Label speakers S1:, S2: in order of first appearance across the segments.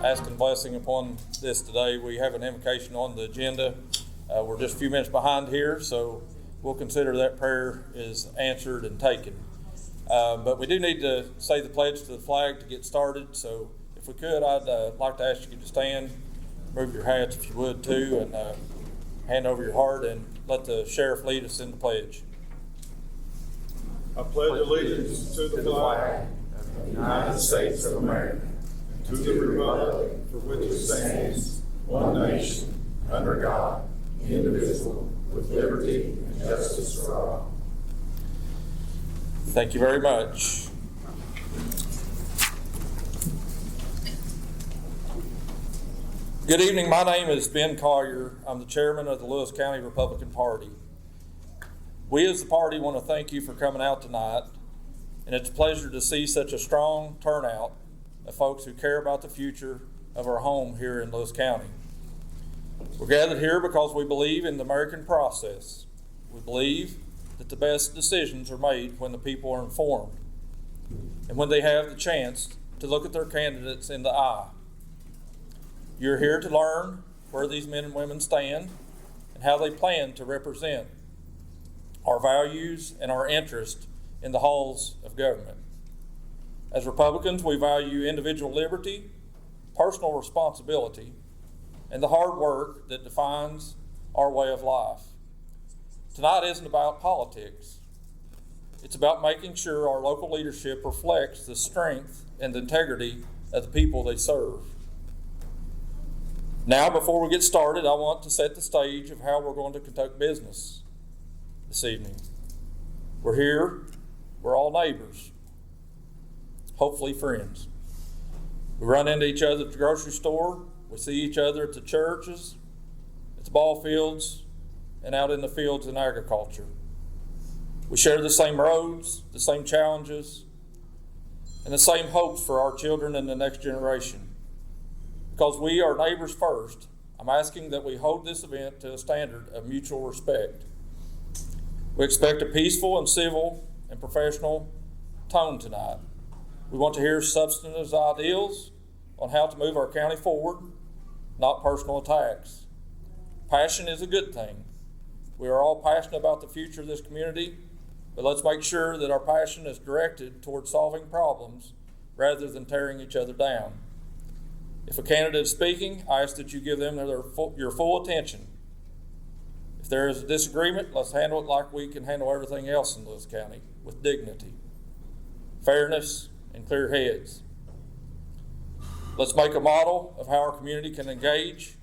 S1: asking blessing upon this today. We have an invocation on the agenda. We're just a few minutes behind here, so we'll consider that prayer is answered and taken. But we do need to say the pledge to the flag to get started. So if we could, I'd like to ask you to stand, move your hats if you would too, and hand over your heart and let the sheriff lead us in the pledge.
S2: I pledge allegiance to the flag of the United States of America, and to the republic for which it stands, one nation, under God, indivisible, with liberty and justice for all.
S1: Thank you very much. Good evening. My name is Ben Collier. I'm the chairman of the Lewis County Republican Party. We as the party want to thank you for coming out tonight, and it's a pleasure to see such a strong turnout of folks who care about the future of our home here in Lewis County. We're gathered here because we believe in the American process. We believe that the best decisions are made when the people are informed and when they have the chance to look at their candidates in the eye. You're here to learn where these men and women stand and how they plan to represent our values and our interest in the halls of government. As Republicans, we value individual liberty, personal responsibility, and the hard work that defines our way of life. Tonight isn't about politics. It's about making sure our local leadership reflects the strength and the integrity of the people they serve. Now, before we get started, I want to set the stage of how we're going to conduct business this evening. We're here, we're all neighbors, hopefully friends. We run into each other at the grocery store, we see each other at the churches, at the ball fields, and out in the fields in agriculture. We share the same roads, the same challenges, and the same hopes for our children and the next generation. Because we are neighbors first, I'm asking that we hold this event to a standard of mutual respect. We expect a peaceful and civil and professional tone tonight. We want to hear substantive ideals on how to move our county forward, not personal attacks. Passion is a good thing. We are all passionate about the future of this community, but let's make sure that our passion is directed toward solving problems rather than tearing each other down. If a candidate is speaking, I ask that you give them your full attention. If there is a disagreement, let's handle it like we can handle everything else in Lewis County, with dignity, fairness, and clear heads. Let's make a model of how our community can engage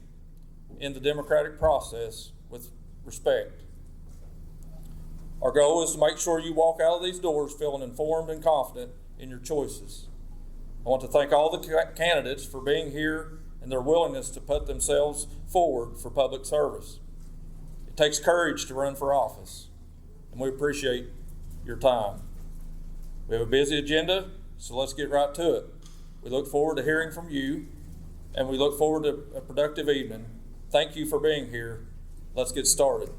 S1: in the democratic process with respect. Our goal is to make sure you walk out of these doors feeling informed and confident in your choices. I want to thank all the candidates for being here and their willingness to put themselves forward for public service. It takes courage to run for office, and we appreciate your time. We have a busy agenda, so let's get right to it. We look forward to hearing from you, and we look forward to a productive evening. Thank you for being here. Let's get started.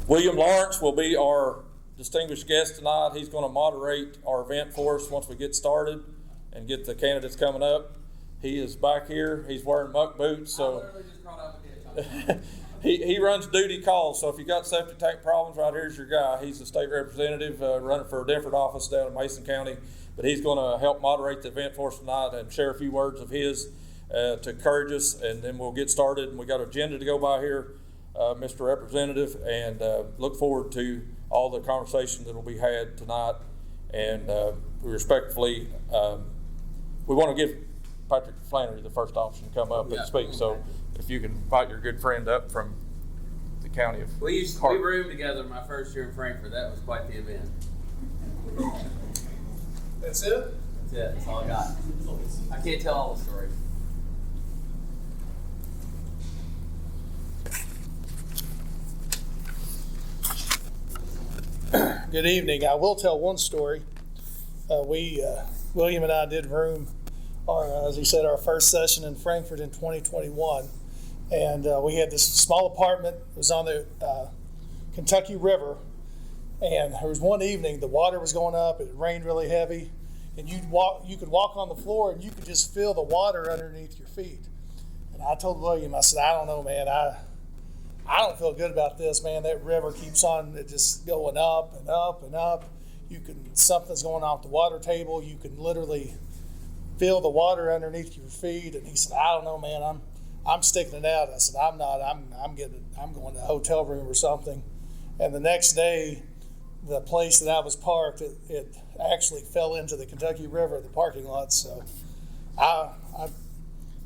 S1: William Lawrence will be our distinguished guest tonight. He's going to moderate our event for us once we get started and get the candidates coming up. He is back here. He's wearing muck boots, so he runs duty calls. So if you got septic tank problems, right here's your guy. He's a state representative running for a different office down in Mason County, but he's going to help moderate the event for us tonight and share a few words of his to encourage us, and then we'll get started. And we got an agenda to go by here, Mr. Representative, and look forward to all the conversation that will be had tonight. And we respectfully, we want to give Patrick Flannery the first option to come up and speak. So if you can invite your good friend up from the county of
S3: We roomed together my first year in Frankfort. That was quite the event.
S2: That's it?
S3: That's it. That's all I got. I can't tell all the stories.
S4: Good evening. I will tell one story. William and I did room, as he said, our first session in Frankfort in 2021. And we had this small apartment. It was on the Kentucky River. And there was one evening, the water was going up. It rained really heavy. and you could walk on the floor and you could just feel the water underneath your feet. And I told William, I said, I don't know, man, I don't feel good about this, man. That river keeps on just going up and up and up. Something's going on with the water table. You can literally feel the water underneath your feet. And he said, I don't know, man, I'm sticking it out. I said, I'm not. I'm going to a hotel room or something. And the next day, the place that I was parked, it actually fell into the Kentucky River, the parking lot. So I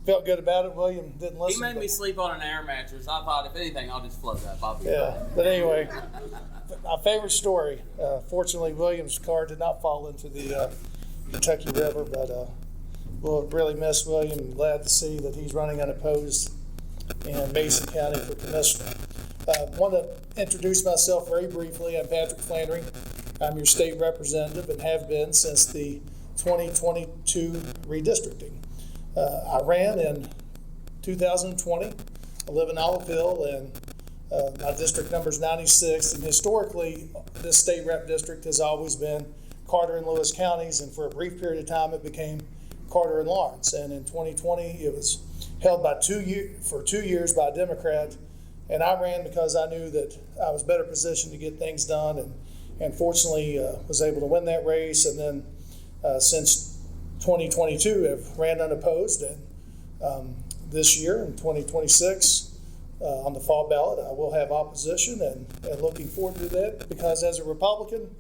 S4: felt good about it. William didn't listen.
S3: He made me sleep on an air mattress. I thought, if anything, I'll just float up. I'll be
S4: Yeah,
S3: fine.
S4: but anyway, my favorite story. Fortunately, William's car did not fall into the Kentucky River, but we'll really miss William. And glad to see that he's running unopposed in Mason County for commissioner. I want to introduce myself very briefly. I'm Patrick Flannery. I'm your state representative and have been since the 2022 redistricting. I ran in 2020. I live in Olive Hill, and my district number is 96. And historically, this state rep district has always been Carter and Lewis counties, and for a brief period of time, it became Carter and Lawrence. And in 2020, it was held for 2 years by a Democrat. And I ran because I knew that I was better positioned to get things done, and fortunately was able to win that race. And then since 2022, I've ran unopposed, and this year in 2026 on the fall ballot, I will have opposition, and looking forward to that, because as a Republican,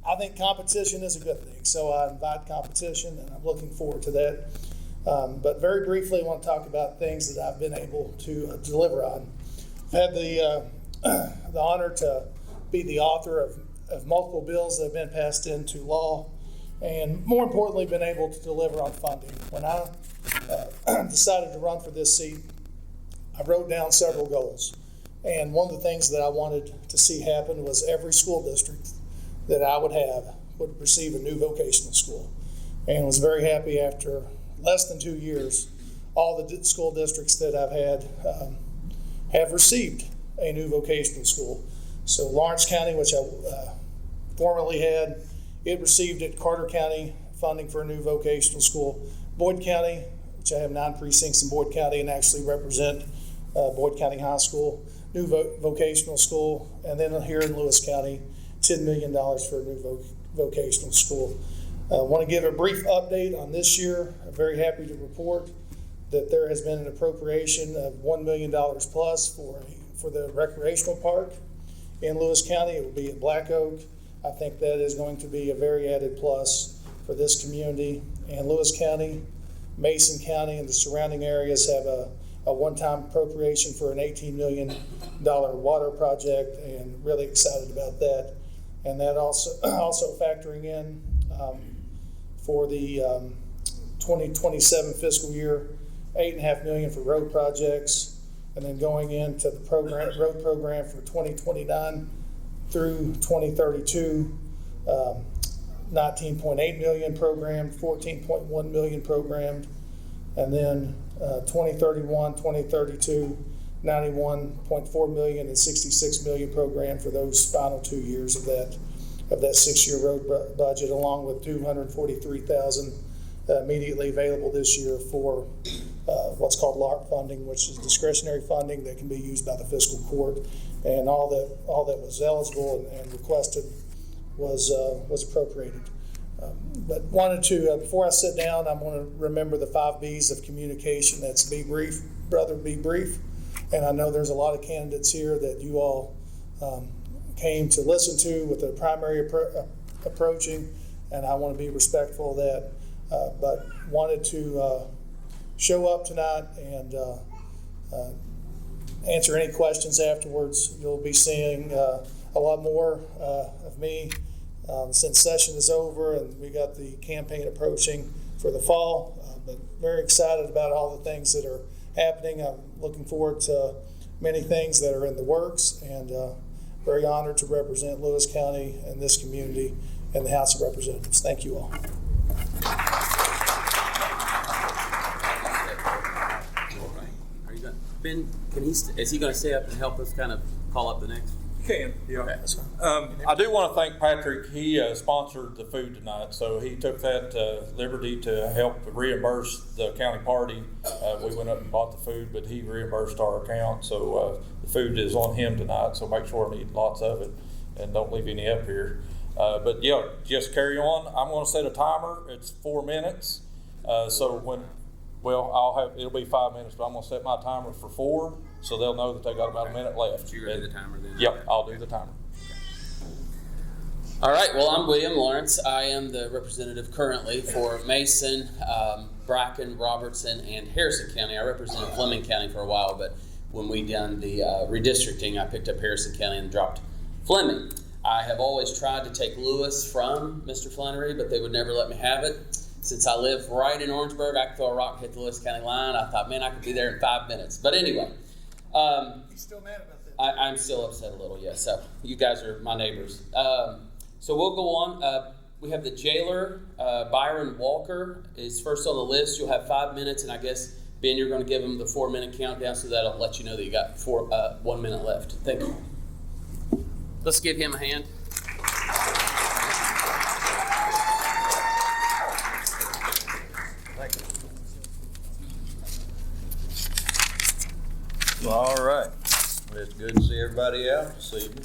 S4: I think competition is a good thing. So I invite competition, and I'm looking forward to that. But very briefly, I want to talk about things that I've been able to deliver on. I've had the honor to be the author of multiple bills that have been passed into law, and more importantly, been able to deliver on funding. When I decided to run for this seat, I wrote down several goals. And one of the things that I wanted to see happen was every school district that I would have would receive a new vocational school. And was very happy after less than 2 years, all the school districts that I've had have received a new vocational school. So Lawrence County, which I formerly had, it received at Carter County funding for a new vocational school. Boyd County, which I have 9 precincts in Boyd County and actually represent Boyd County High School, new vocational school. And then here in Lewis County, $10 million for a new vocational school. I want to give a brief update on this year. I'm very happy to report that there has been an appropriation of $1 million plus for the recreational park in Lewis County. It will be at Black Oak. I think that is going to be a very added plus for this community. And Lewis County, Mason County, and the surrounding areas have a one-time appropriation for an $18 million water project, and really excited about that. And that also factoring in for the 2027 fiscal year, $8.5 million for road projects, and then going into the road program for 2029 through 2032, $19.8 million programmed, $14.1 million programmed, and then 2031, 2032, $91.4 million and $66 million programmed for those final 2 years of that 6-year road budget, along with $243,000 immediately available this year for what's called LARP funding, which is discretionary funding that can be used by the fiscal court. And all that was eligible and requested was appropriated. But wanted to, before I sit down, I want to remember the 5 B's of communication. That's be brief, brother, be brief. And I know there's a lot of candidates here that you all came to listen to with the primary approaching, and I want to be respectful of that. But wanted to show up tonight and answer any questions afterwards. You'll be seeing a lot more of me since session is over and we got the campaign approaching for the fall. But very excited about all the things that are happening. I'm looking forward to many things that are in the works, and very honored to represent Lewis County and this community in the House of Representatives. Thank you all.
S3: Are you going, Ben? Is he going to stay up and help us kind of call up the next
S1: Can, yeah. I do want to thank Patrick. He sponsored the food tonight, so he took that liberty to help reimburse the county party. We went up and bought the food, but he reimbursed our account, so the food is on him tonight, so make sure we eat lots of it and don't leave any up here. But yeah, just carry on. I'm going to set a timer. It's 4 minutes. It'll be 5 minutes, but I'm going to set my timer for 4, so they'll know that they got about a minute left.
S3: You're going to do the timer then?
S1: Yep, I'll do the timer.
S3: All right, well, I'm William Lawrence. I am the representative currently for Mason, Bracken, Robertson, and Harrison County. I represented Fleming County for a while, but when we done the redistricting, I picked up Harrison County and dropped Fleming. I have always tried to take Lewis from Mr. Flannery, but they would never let me have it. Since I live right in Orangeburg, I could throw a rock and hit the Lewis County line. I thought, man, I could be there in 5 minutes. But anyway.
S4: He's still mad about that.
S3: I'm still upset a little, yes. So you guys are my neighbors. So we'll go on. We have the jailer, Byron Walker, is first on the list. You'll have 5 minutes, and I guess, Ben, you're going to give him the 4-minute countdown, so that'll let you know that you got 1 minute left. Thank you. Let's give him a hand.
S5: All right. Well, it's good to see everybody out this evening.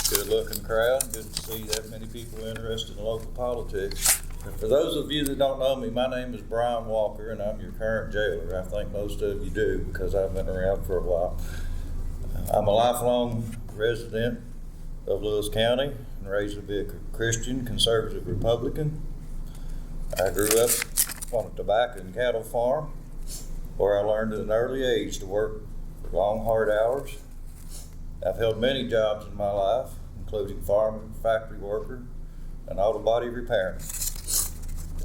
S5: Good looking crowd. Good to see that many people interested in local politics. And for those of you that don't know me, my name is Brian Walker, and I'm your current jailer. I think most of you do because I've been around for a while. I'm a lifelong resident of Lewis County and raised to be a Christian, conservative Republican. I grew up on a tobacco and cattle farm where I learned at an early age to work for long, hard hours. I've held many jobs in my life, including farmer, factory worker, and auto body repairman.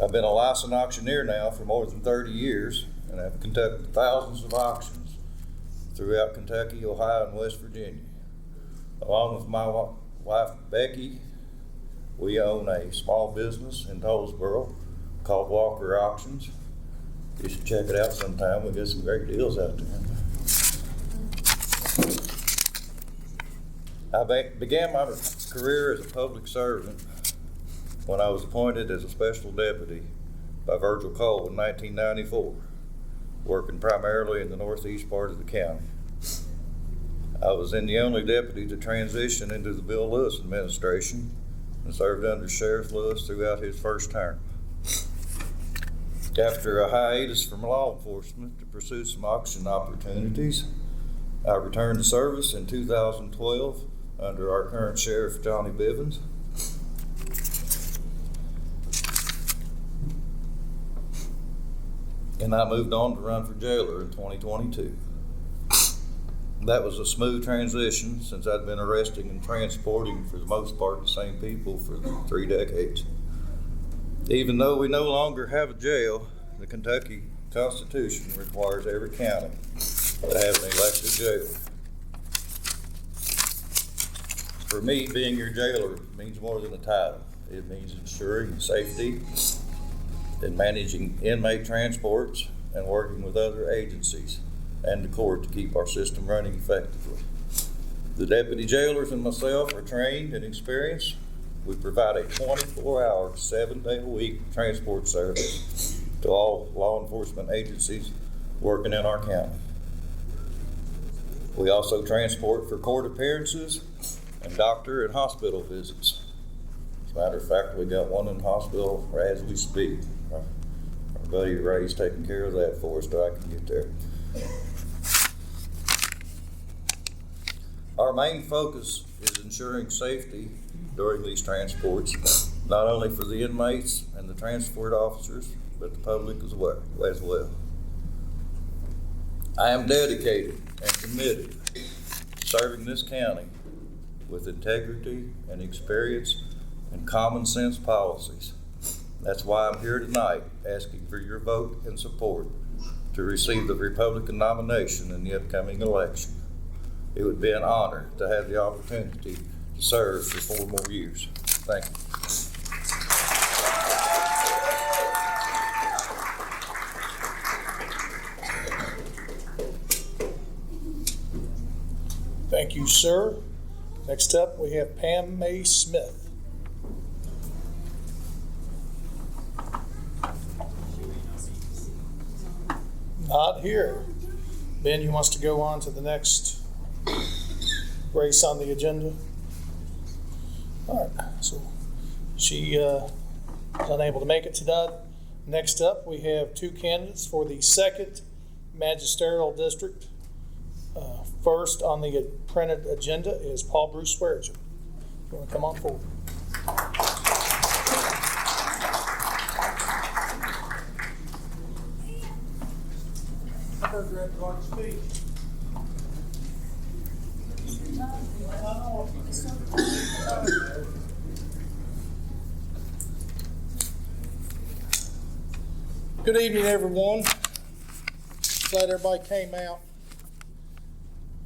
S5: I've been a licensed auctioneer now for more than 30 years, and I've conducted thousands of auctions throughout Kentucky, Ohio, and West Virginia. Along with my wife, Becky, we own a small business in Tollsboro called Walker Auctions. You should check it out sometime. We get some great deals out there. I began my career as a public servant when I was appointed as a special deputy by Virgil Cole in 1994, working primarily in the northeast part of the county. I was then the only deputy to transition into the Bill Lewis administration and served under Sheriff Lewis throughout his first term. After a hiatus from law enforcement to pursue some auction opportunities, I returned to service in 2012 under our current Sheriff, Johnny Bivens. And I moved on to run for jailer in 2022. That was a smooth transition since I'd been arresting and transporting, for the most part, the same people for 3 decades. Even though we no longer have a jail, the Kentucky Constitution requires every county to have an elected jailer. For me, being your jailer means more than a title. It means ensuring safety and managing inmate transports and working with other agencies and the court to keep our system running effectively. The deputy jailers and myself are trained and experienced. We provide a 24-hour, 7-day-a-week transport service to all law enforcement agencies working in our county. We also transport for court appearances and doctor and hospital visits. As a matter of fact, we got one in the hospital as we speak. Our buddy Ray's taking care of that for us till I can get there. Our main focus is ensuring safety during these transports, not only for the inmates and the transport officers, but the public as well. I am dedicated and committed to serving this county with integrity and experience and common sense policies. That's why I'm here tonight asking for your vote and support to receive the Republican nomination in the upcoming election. It would be an honor to have the opportunity to serve for 4 more years. Thank you.
S4: Thank you, sir. Next up, we have Pam May Smith. Not here. Ben, you wants to go on to the next race on the agenda? All right, so she is unable to make it tonight. Next up, we have two candidates for the 2nd Magisterial District. First on the printed agenda is Paul Bruce Swearinger. You want to come on forward? I heard you had to speak. Good evening, everyone. Glad everybody came out.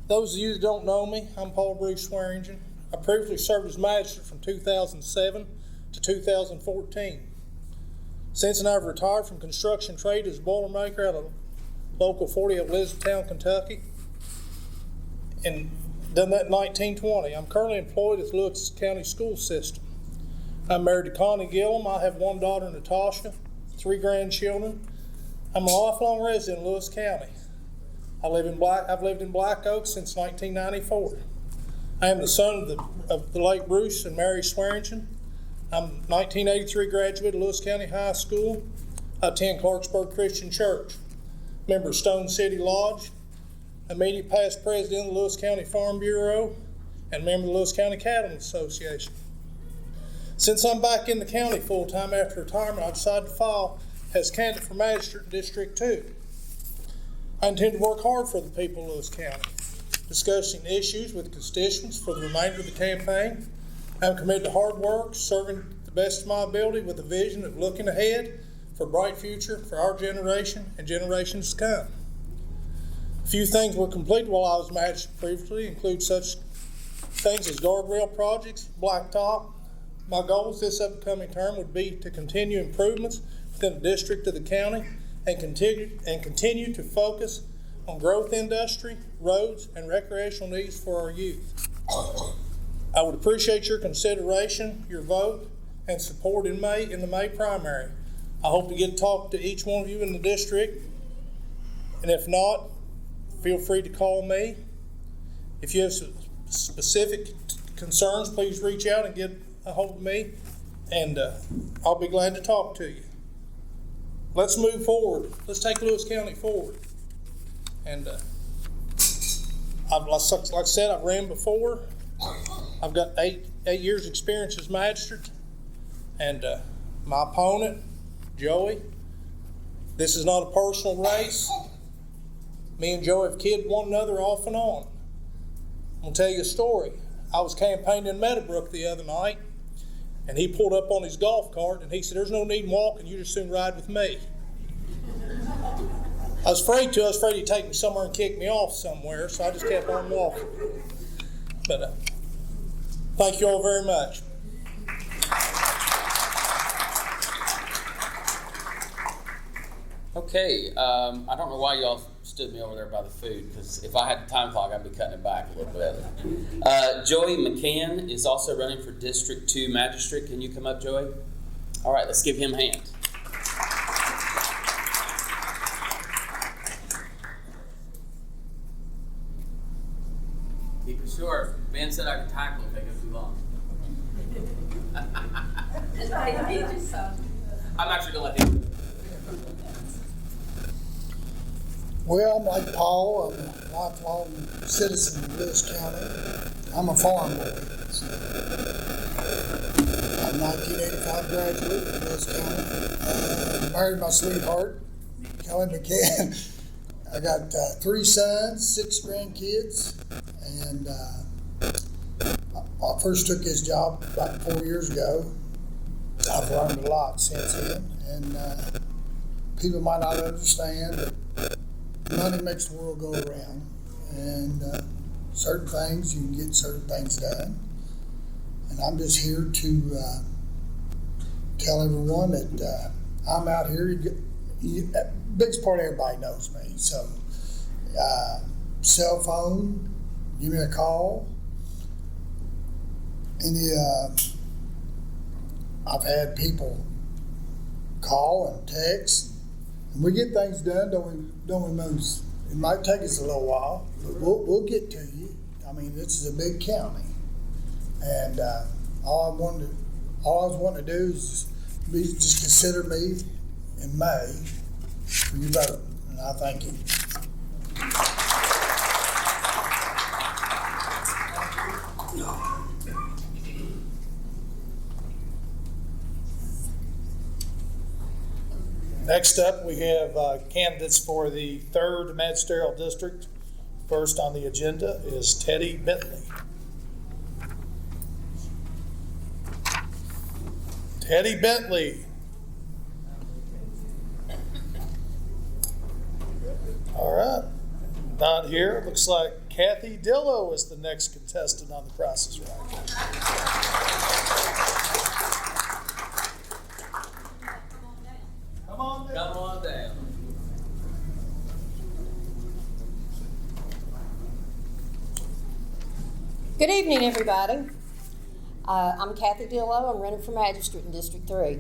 S4: Those of you that don't know me, I'm Paul Bruce Swearinger. I previously served as magistrate from 2007 to 2014. Since then, I've retired from construction trade as a boilermaker out of Local 40 of Elizabethtown, Kentucky, and done that in 1920. I'm currently employed at the Lewis County School System. I'm married to Connie Gillum. I have one daughter, Natasha, 3 grandchildren. I'm a lifelong resident of Lewis County. I've lived in Black Oak since 1994. I am the son of the late Bruce and Mary Swearinger. I'm a 1983 graduate of Lewis County High School. I attend Clarksburg Christian Church. Member of Stone City Lodge. Immediate past president of the Lewis County Farm Bureau and member of the Lewis County Cattlemen's Association. Since I'm back in the county full-time after retirement, I decided to file as candidate for magistrate in District 2. I intend to work hard for the people of Lewis County, discussing issues with constituents for the remainder of the campaign. I'm committed to hard work, serving to the best of my ability with a vision of looking ahead for a bright future for our generation and generations to come. A few things were completed while I was magistrate previously include such things as guardrail projects, blacktop. My goals this upcoming term would be to continue improvements within the district of the county and continue to focus on growth industry, roads, and recreational needs for our youth. I would appreciate your consideration, your vote, and support in the May primary. I hope to get to talk to each one of you in the district, and if not, feel free to call me. If you have specific concerns, please reach out and get a hold of me, and I'll be glad to talk to you. Let's move forward. Let's take Lewis County forward. And like I said, I've ran before. I've got eight years experience as magistrate. And my opponent, Joey, this is not a personal race. Me and Joey have kidded one another off and on. I'm going to tell you a story. I was campaigning in Meadowbrook the other night, and he pulled up on his golf cart, and he said, "There's no need in walking, you just soon ride with me." I was afraid he'd take me somewhere and kick me off somewhere, so I just kept on walking. But thank you all very much.
S3: Okay, I don't know why y'all stood me over there by the food, because if I had the time clock, I'd be cutting it back a little bit. Joey McCann is also running for District 2 Magistrate. Can you come up, Joey? All right, let's give him a hand. Keep it short. Ben said I could tackle if they go too long. I'm actually going to let him.
S6: Well, I'm like Paul. I'm a lifelong citizen of Lewis County. I'm a farm boy. I'm a 1985 graduate of Lewis County. Married my sweetheart, Kelly McCann. I got 3 sons, 6 grandkids, and I first took this job about 4 years ago. I've learned a lot since then, and people might not understand, but money makes the world go around, and certain things, you can get certain things done. And I'm just here to tell everyone that I'm out here. Biggest part, everybody knows me. So cell phone, give me a call. I've had people call and text, and we get things done, don't we, Moose? It might take us a little while, but we'll get to you. I mean, this is a big county, and all I was wanting to do is just consider me in May for your vote, and I thank you.
S4: Next up, we have candidates for the 3rd Magisterial District. First on the agenda is Teddy Bentley. Teddy Bentley. All right, not here. Looks like Kathy Dillo is the next contestant on the Price is Right. Come on down.
S7: Good evening, everybody. I'm Kathy Dillo. I'm running for Magistrate in District 3.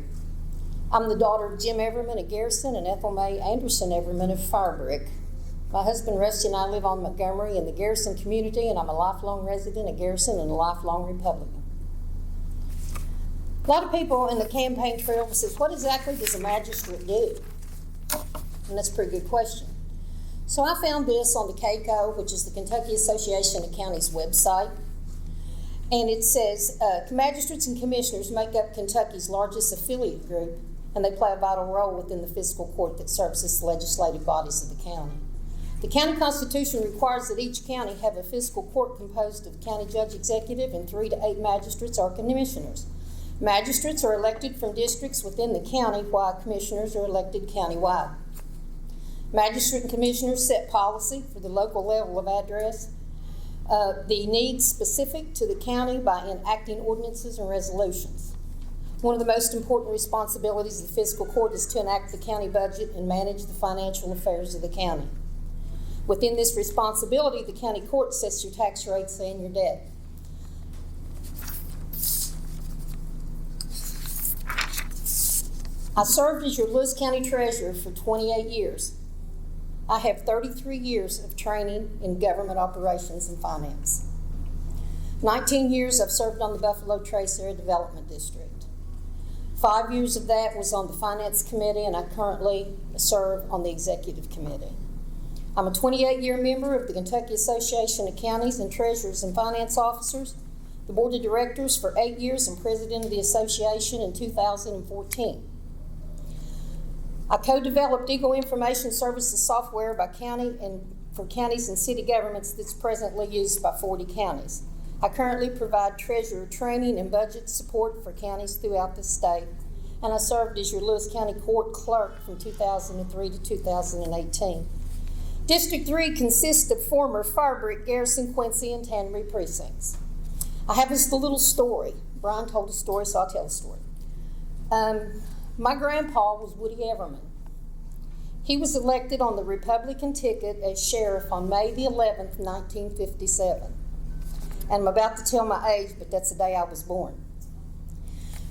S7: I'm the daughter of Jim Everman of Garrison and Ethel Mae Anderson Everman of Firebrick. My husband Rusty and I live on Montgomery in the Garrison community, and I'm a lifelong resident of Garrison and a lifelong Republican. A lot of people in the campaign trail says, what exactly does a magistrate do? And that's a pretty good question. So I found this on the KCO, which is the Kentucky Association of Counties website. And it says, magistrates and commissioners make up Kentucky's largest affiliate group, and they play a vital role within the fiscal court that serves as the legislative bodies of the county. The county constitution requires that each county have a fiscal court composed of county judge executive and 3 to 8 magistrates or commissioners. Magistrates are elected from districts within the county, while commissioners are elected countywide. Magistrate and commissioners set policy for the local level of address, the needs specific to the county by enacting ordinances and resolutions. One of the most important responsibilities of the fiscal court is to enact the county budget and manage the financial affairs of the county. Within this responsibility, the county court sets your tax rates and your debt. I served as your Lewis County Treasurer for 28 years. I have 33 years of training in government operations and finance. 19 years I've served on the Buffalo Trace Area Development District. 5 years of that was on the Finance Committee, and I currently serve on the Executive Committee. I'm a 28-year member of the Kentucky Association of Counties and Treasurers and Finance Officers, the Board of Directors for 8 years, and President of the Association in 2014. I co-developed Eagle Information Services software by county and for counties and city governments that's presently used by 40 counties. I currently provide treasurer training and budget support for counties throughout the state, and I served as your Lewis County Court Clerk from 2003 to 2018. District 3 consists of former Firebrick, Garrison, Quincy, and Tannery precincts. I have this little story. Brian told a story, so I'll tell a story. My grandpa was Woody Everman. He was elected on the Republican ticket as sheriff on May the 11th, 1957. And I'm about to tell my age, but that's the day I was born.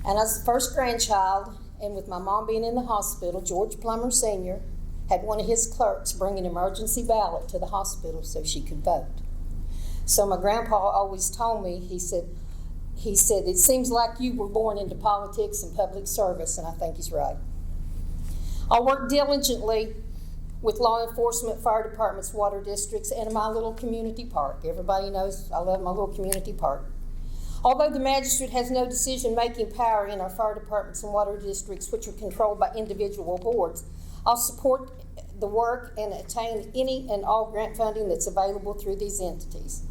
S7: And I was the first grandchild, and with my mom being in the hospital, George Plummer Sr. had one of his clerks bring an emergency ballot to the hospital so she could vote. So my grandpa always told me, he said, it seems like you were born into politics and public service, and I think he's right. I work diligently with law enforcement, fire departments, water districts, and my little community park. Everybody knows I love my little community park. Although the magistrate has no decision-making power in our fire departments and water districts, which are controlled by individual boards, I'll support the work and attain any and all grant funding that's available through these entities.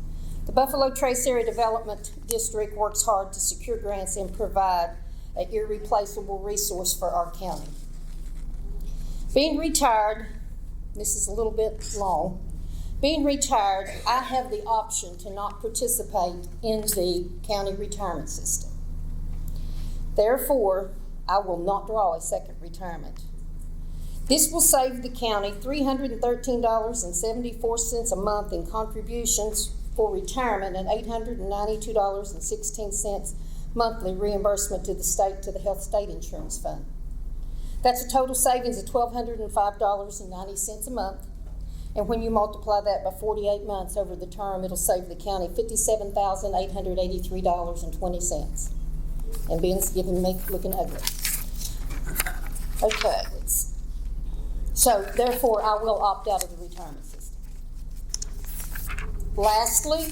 S7: The Buffalo Trace Area Development District works hard to secure grants and provide an irreplaceable resource for our county. Being retired, this is a little bit long, being retired, I have the option to not participate in the county retirement system. Therefore, I will not draw a second retirement. This will save the county $313.74 a month in contributions for retirement and $892.16 monthly reimbursement to the state, to the Health State Insurance Fund. That's a total savings of $1,205.90 a month. And when you multiply that by 48 months over the term, it'll save the county $57,883.20. And Ben's giving me looking ugly. Okay, so therefore I will opt out of the retirement system. Lastly,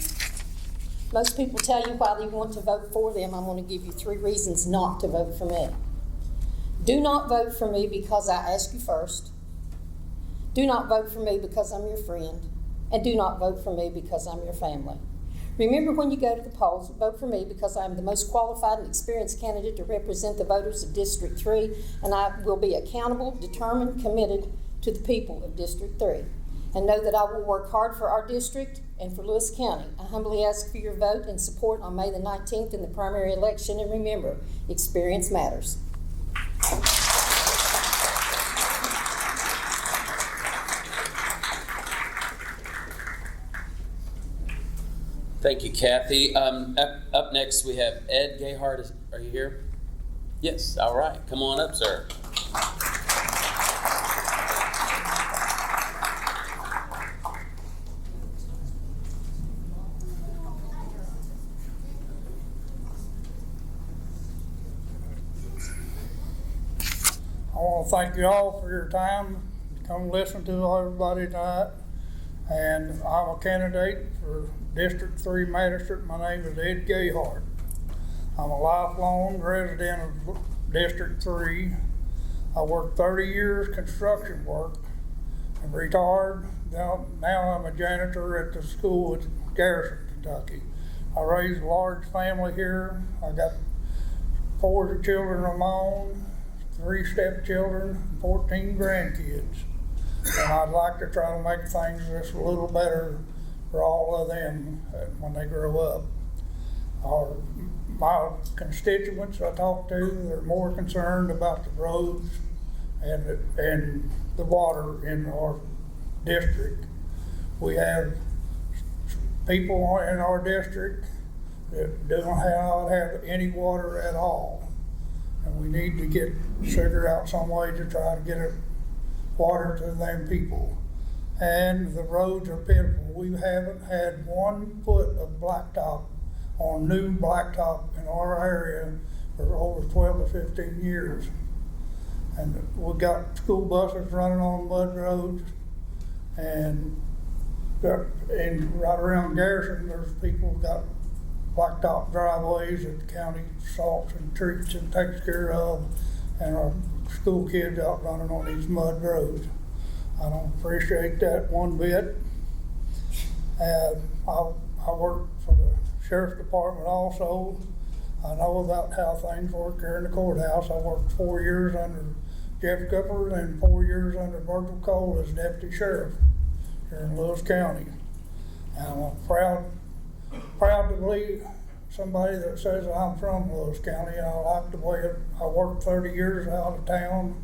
S7: most people tell you why they want to vote for them. I'm going to give you 3 reasons not to vote for me. Do not vote for me because I ask you first. Do not vote for me because I'm your friend. And do not vote for me because I'm your family. Remember, when you go to the polls, vote for me because I'm the most qualified and experienced candidate to represent the voters of District 3, and I will be accountable, determined, committed to the people of District 3. And know that I will work hard for our district and for Lewis County. I humbly ask for your vote and support on May the 19th in the primary election, and remember, experience matters.
S3: Thank you, Kathy. Up next, we have Ed Gayhart. Are you here? Yes, all right. Come on up, sir.
S6: I want to thank you all for your time to come listen to everybody tonight. And I'm a candidate for District 3 Magistrate. My name is Ed Gayhart. I'm a lifelong resident of District 3. I worked 30 years construction work and retired. Now I'm a janitor at the school at Garrison, Kentucky. I raised a large family here. I got 4 children of my own, 3 stepchildren, 14 grandkids. And I'd like to try to make things just a little better for all of them when they grow up. My constituents I talk to, they're more concerned about the roads and the water in our district. We have people in our district that don't have any water at all. And we need to figure out some way to try to get water to them people. And the roads are pitiful. We haven't had 1 foot of blacktop on new blacktop in our area for over 12 or 15 years. And we got school buses running on mud roads, and right around Garrison, there's people who got blacktop driveways that the county salts and treats and takes care of, and our school kids out running on these mud roads. I don't appreciate that one bit. I work for the Sheriff's Department also. I know about how things work here in the courthouse. I worked 4 years under Jeff Cooper and 4 years under Virgil Cole as Deputy Sheriff here in Lewis County. And I'm proud to believe somebody that says I'm from Lewis County. I like the way I worked 30 years out of town,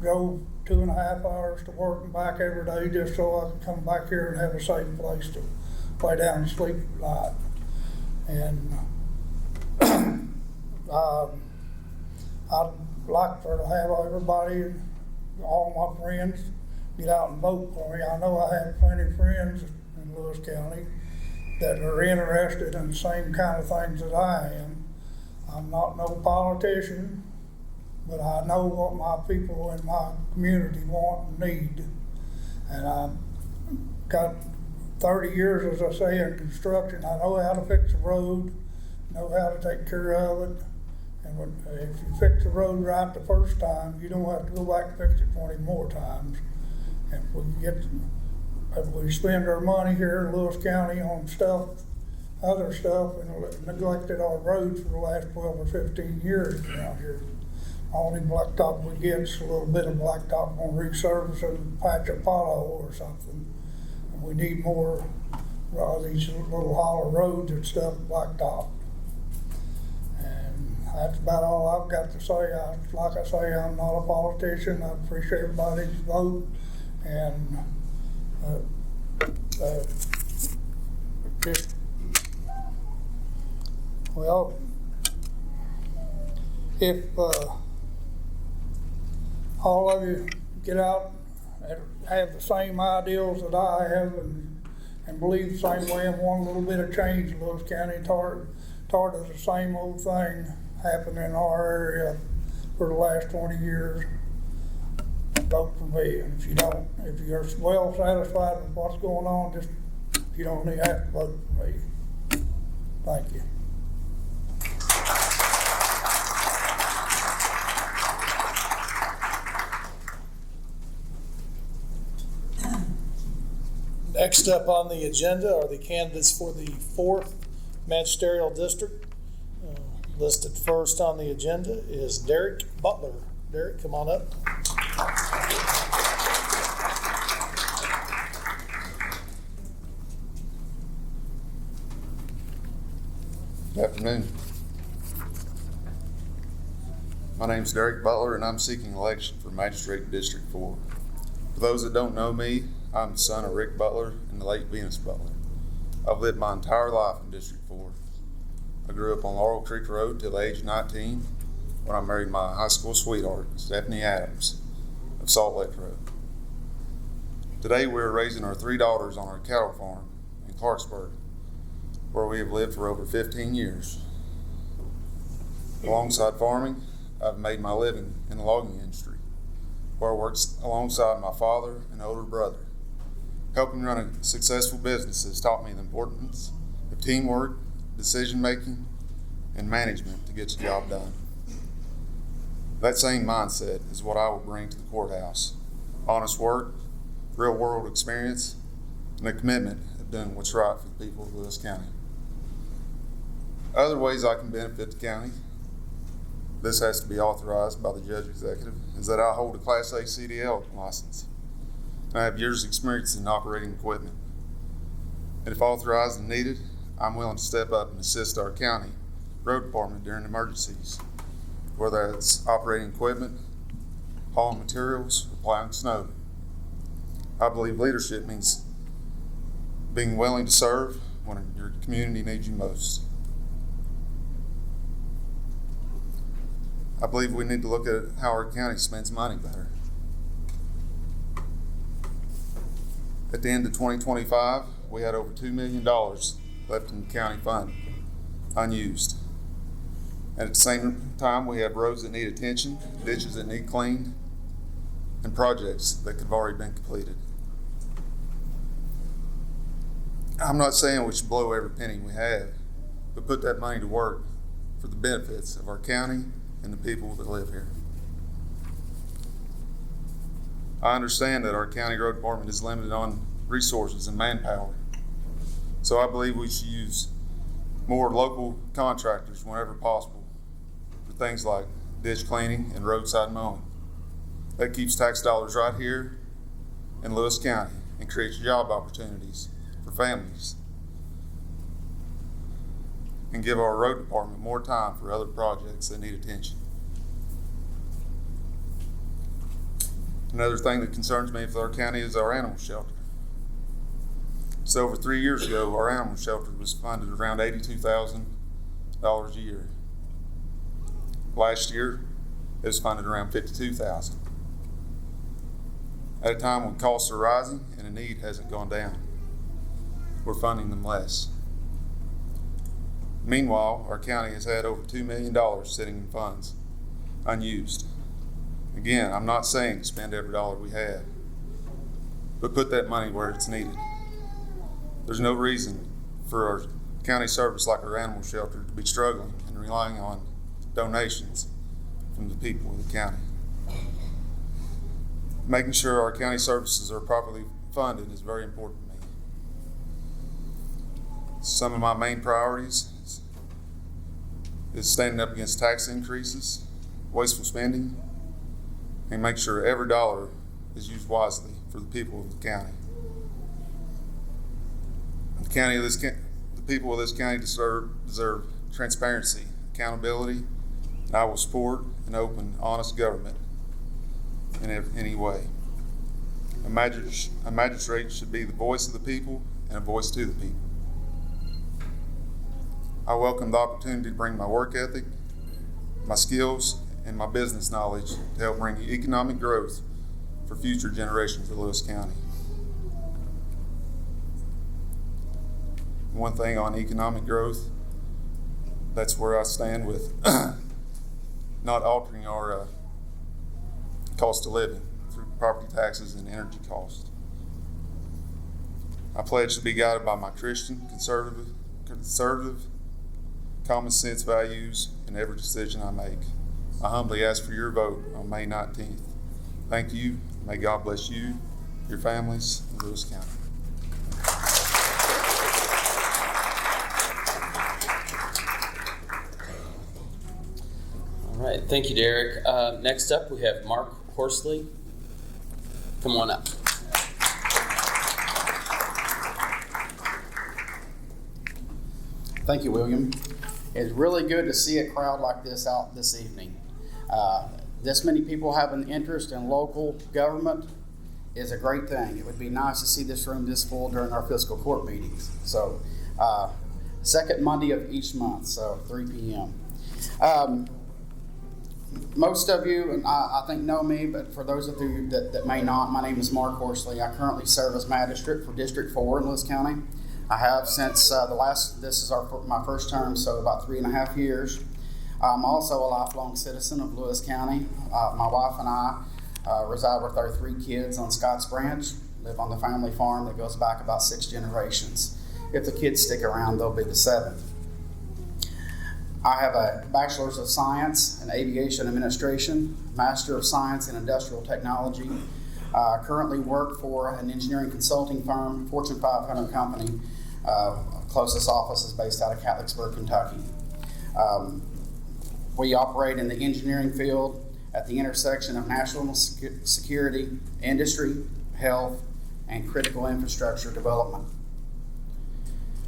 S6: drove 2.5 hours to work and back every day just so I could come back here and have a safe place to lay down and sleep at night. And I'd like to have everybody, all my friends, get out and vote for me. I know I have plenty of friends in Lewis County that are interested in the same kind of things that I am. I'm not no politician, but I know what my people in my community want and need. And I've got 30 years, as I say, in construction. I know how to fix a road, know how to take care of it. And if you fix the road right the first time, you don't have to go back and fix it 20 more times. And if we spend our money here in Lewis County on other stuff, and neglected our roads for the last 12 or 15 years around here. Only blacktop we get is a little bit of blacktop on resurface and patch a pothole or something. And we need more these little hollow roads and stuff blacktop. And that's about all I've got to say. Like I say, I'm not a politician. I appreciate everybody's vote. And just Well, if all of you get out and have the same ideals that I have and believe the same way and want a little bit of change in Lewis County, tired of the same old thing happening in our area for the last 20 years, vote for me. And if you don't, if you're well satisfied with what's going on, just, you don't need to have to vote for me. Thank you.
S4: Next up on the agenda are the candidates for the 4th Magisterial District. Listed first on the agenda is Derek Butler. Derek, come on up.
S8: Good afternoon. My name is Derek Butler, and I'm seeking election for Magistrate District 4. For those that don't know me, I'm the son of Rick Butler and the late Venus Butler. I've lived my entire life in District 4. I grew up on Laurel Creek Road till the age of 19 when I married my high school sweetheart, Stephanie Adams, of Salt Lake Road. Today we're raising our 3 daughters on our cattle farm in Clarksburg, where we have lived for over 15 years. Alongside farming, I've made my living in the logging industry, where I worked alongside my father and older brother. Helping run a successful business has taught me the importance of teamwork, decision-making, and management to get the job done. That same mindset is what I will bring to the courthouse. Honest work, real-world experience, and a commitment of doing what's right for the people of Lewis County. Other ways I can benefit the county, this has to be authorized by the Judge Executive, is that I hold a Class A CDL license. I have years of experience in operating equipment. And if authorized and needed, I'm willing to step up and assist our county road department during emergencies, whether it's operating equipment, hauling materials, or plowing snow. I believe leadership means being willing to serve when your community needs you most. I believe we need to look at how our county spends money better. At the end of 2025, we had over $2 million left in the county fund, unused. And at the same time, we have roads that need attention, ditches that need cleaned, and projects that could have already been completed. I'm not saying we should blow every penny we have, but put that money to work for the benefits of our county and the people that live here. I understand that our county road department is limited on resources and manpower. So I believe we should use more local contractors whenever possible for things like ditch cleaning and roadside mowing. That keeps tax dollars right here in Lewis County and creates job opportunities for families and give our road department more time for other projects that need attention. Another thing that concerns me for our county is our animal shelter. So over 3 years ago, our animal shelter was funded around $82,000 a year. Last year, it was funded around $52,000. At a time when costs are rising and the need hasn't gone down, we're funding them less. Meanwhile, our county has had over $2 million sitting in funds, unused. Again, I'm not saying spend every dollar we have, but put that money where it's needed. There's no reason for our county service like our animal shelter to be struggling and relying on donations from the people of the county. Making sure our county services are properly funded is very important to me. Some of my main priorities is standing up against tax increases, wasteful spending, and make sure every dollar is used wisely for the people of the county. The people of this county deserve transparency, accountability, and I will support an open, honest government in any way. A magistrate should be the voice of the people and a voice to the people. I welcome the opportunity to bring my work ethic, my skills, and my business knowledge to help bring economic growth for future generations of Lewis County. One thing on economic growth, that's where I stand with not altering our cost of living through property taxes and energy costs. I pledge to be guided by my Christian, conservative, common sense values in every decision I make. I humbly ask for your vote on May 19th. Thank you. May God bless you, your families, and Lewis County.
S3: All right, thank you, Derek. Next up, we have Mark Horsley. Come on up.
S9: Thank you, William. It's really good to see a crowd like this out this evening. This many people have an interest in local government is a great thing. It would be nice to see this room this full during our fiscal court meetings. So, second Monday of each month, so 3 p.m. Most of you, and I think, know me, but for those of you that may not, my name is Mark Horsley. I currently serve as magistrate for District 4 in Lewis County. I have since this is my first term, so about 3.5 years. I'm also a lifelong citizen of Lewis County. My wife and I reside with our 3 kids on Scotts Branch, live on the family farm that goes back about 6 generations. If the kids stick around, they'll be the 7th. I have a Bachelor's of Science in Aviation Administration, Master of Science in Industrial Technology. I currently work for an engineering consulting firm, Fortune 500 company. Closest office is based out of Catlettsburg, Kentucky. We operate in the engineering field at the intersection of national security, industry, health, and critical infrastructure development.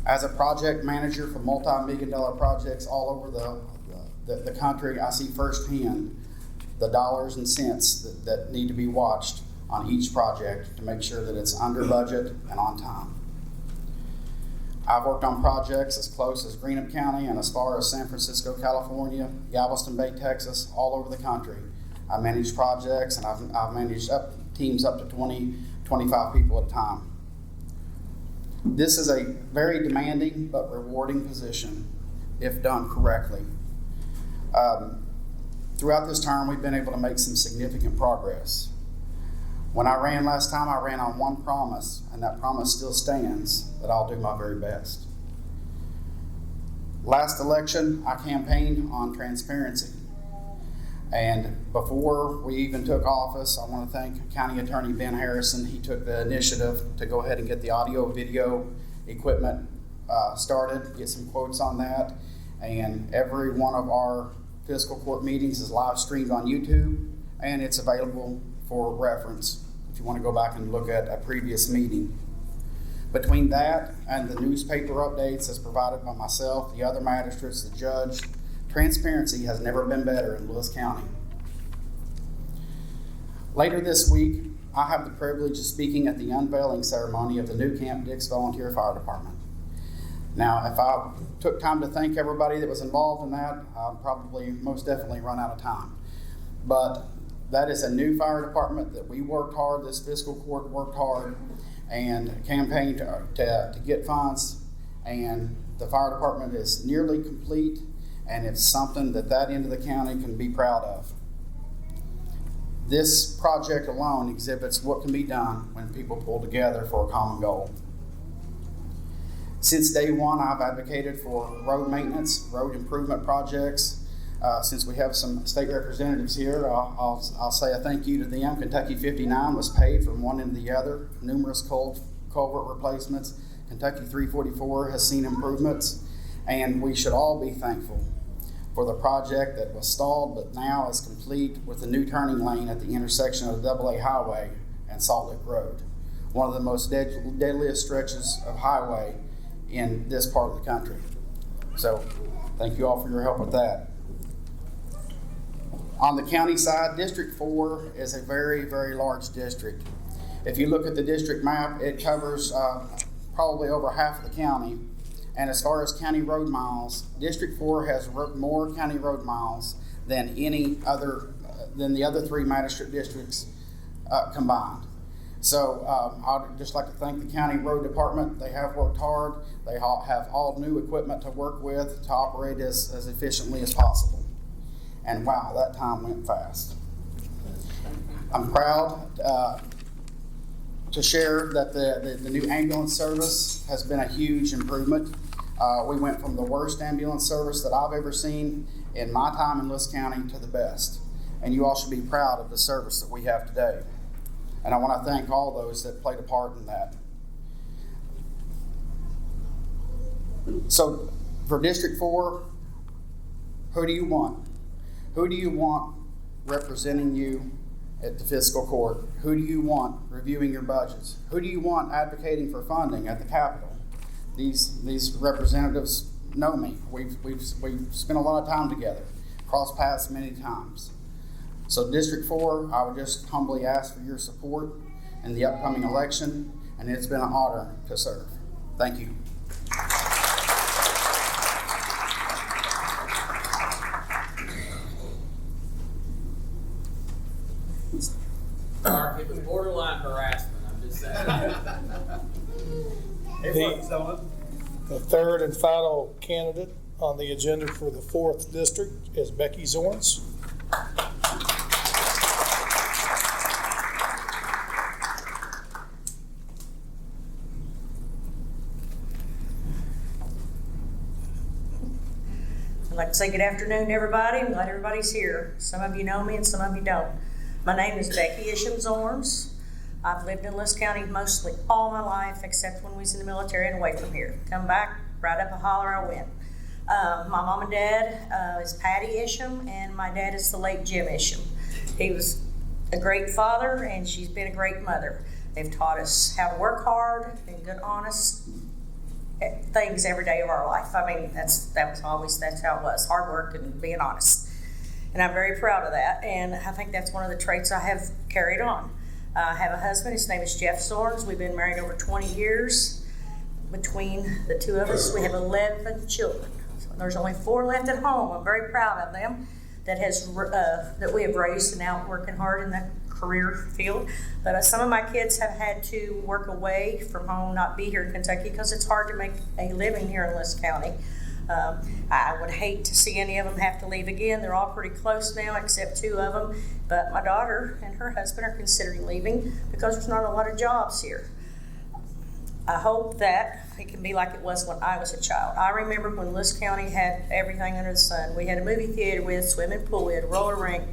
S9: As a project manager for multi-million-dollar projects all over the country, I see firsthand the dollars and cents that need to be watched on each project to make sure that it's under budget and on time. I've worked on projects as close as Greenup County and as far as San Francisco, California, Galveston Bay, Texas, all over the country. I manage projects, and I've managed teams up to 20, 25 people at a time. This is a very demanding but rewarding position if done correctly. Throughout this term, we've been able to make some significant progress. When I ran last time, I ran on one promise, and that promise still stands, that I'll do my very best. Last election, I campaigned on transparency. And before we even took office, I want to thank County Attorney Ben Harrison. He took the initiative to go ahead and get the audio-video equipment started, get some quotes on that. And every one of our fiscal court meetings is live streamed on YouTube, and it's available for reference if you want to go back and look at a previous meeting. Between that and the newspaper updates as provided by myself, the other magistrates, the judge, transparency has never been better in Lewis County. Later this week, I have the privilege of speaking at the unveiling ceremony of the new Camp Dix Volunteer Fire Department. Now, if I took time to thank everybody that was involved in that, I'd probably most definitely run out of time. But that is a new fire department that we worked hard, this fiscal court worked hard, and campaigned to get funds. And the fire department is nearly complete, and it's something that end of the county can be proud of. This project alone exhibits what can be done when people pull together for a common goal. Since day one, I've advocated for road maintenance, road improvement projects. Since we have some state representatives here, I'll say a thank you to them. Kentucky 59 was paid from one end to the other. Numerous culvert replacements. Kentucky 344 has seen improvements. And we should all be thankful for the project that was stalled but now is complete with the new turning lane at the intersection of the AA Highway and Salt Lick Road. One of the most deadliest stretches of highway in this part of the country. So thank you all for your help with that. On the county side, District 4 is a very, very large district. If you look at the district map, it covers probably over half of the county. And as far as county road miles, District 4 has more county road miles than than the other 3 magistrate districts combined. So I'd just like to thank the county road department. They have worked hard. They have all new equipment to work with to operate as efficiently as possible. And wow, that time went fast. I'm proud to share that the new ambulance service has been a huge improvement. We went from the worst ambulance service that I've ever seen in my time in Lewis County to the best. And you all should be proud of the service that we have today. And I want to thank all those that played a part in that. So for District 4, who do you want? Who do you want representing you at the fiscal court? Who do you want reviewing your budgets? Who do you want advocating for funding at the Capitol? These representatives know me. We've spent a lot of time together, crossed paths many times. So District 4, I would just humbly ask for your support in the upcoming election, and it's been an honor to serve. Thank you.
S3: Mark, it was borderline harassment, I'm just saying.
S4: The third and final candidate on the agenda for the 4th district is Becky Zorns.
S10: I'd like to say good afternoon, everybody. I'm glad everybody's here. Some of you know me and some of you don't. My name is Becky Isham Zorns. I've lived in Lewis County mostly all my life, except when we was in the military and away from here. Come back, right up a holler I went. My mom and dad is Patty Isham, and my dad is the late Jim Isham. He was a great father, and she's been a great mother. They've taught us how to work hard and good, honest things every day of our life. I mean, that's how it was, hard work and being honest. And I'm very proud of that, and I think that's one of the traits I have carried on. I have a husband, his name is Jeff Zorns. We've been married over 20 years. Between the two of us, we have 11 children. So there's only 4 left at home. I'm very proud of them that we have raised and out working hard in the career field. But some of my kids have had to work away from home, not be here in Kentucky, because it's hard to make a living here in Lewis County. I would hate to see any of them have to leave again. They're all pretty close now, except 2 of them. But my daughter and her husband are considering leaving because there's not a lot of jobs here. I hope that it can be like it was when I was a child. I remember when Lewis County had everything under the sun. We had a movie theater, we had a swimming pool, we had a roller rink,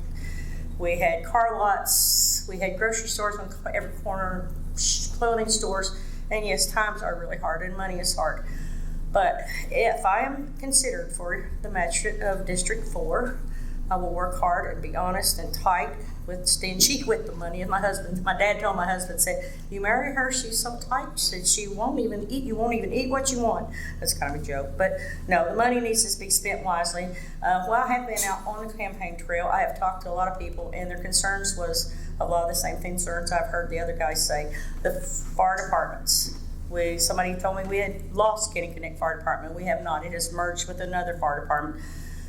S10: we had car lots, we had grocery stores on every corner, clothing stores, and yes, times are really hard and money is hard. But if I am considered for the magistrate of District 4, I will work hard and be honest and tight with stingy with the money. And my dad told my husband, said, you marry her, she's so tight, she said she won't even eat, you won't even eat what you want. That's kind of a joke, but no, the money needs to be spent wisely. While I have been out on the campaign trail, I have talked to a lot of people, and their concerns was a lot of the same concerns I've heard the other guys say. The fire departments. Somebody told me we had lost Kenny Connect Fire Department. We have not. It has merged with another fire department.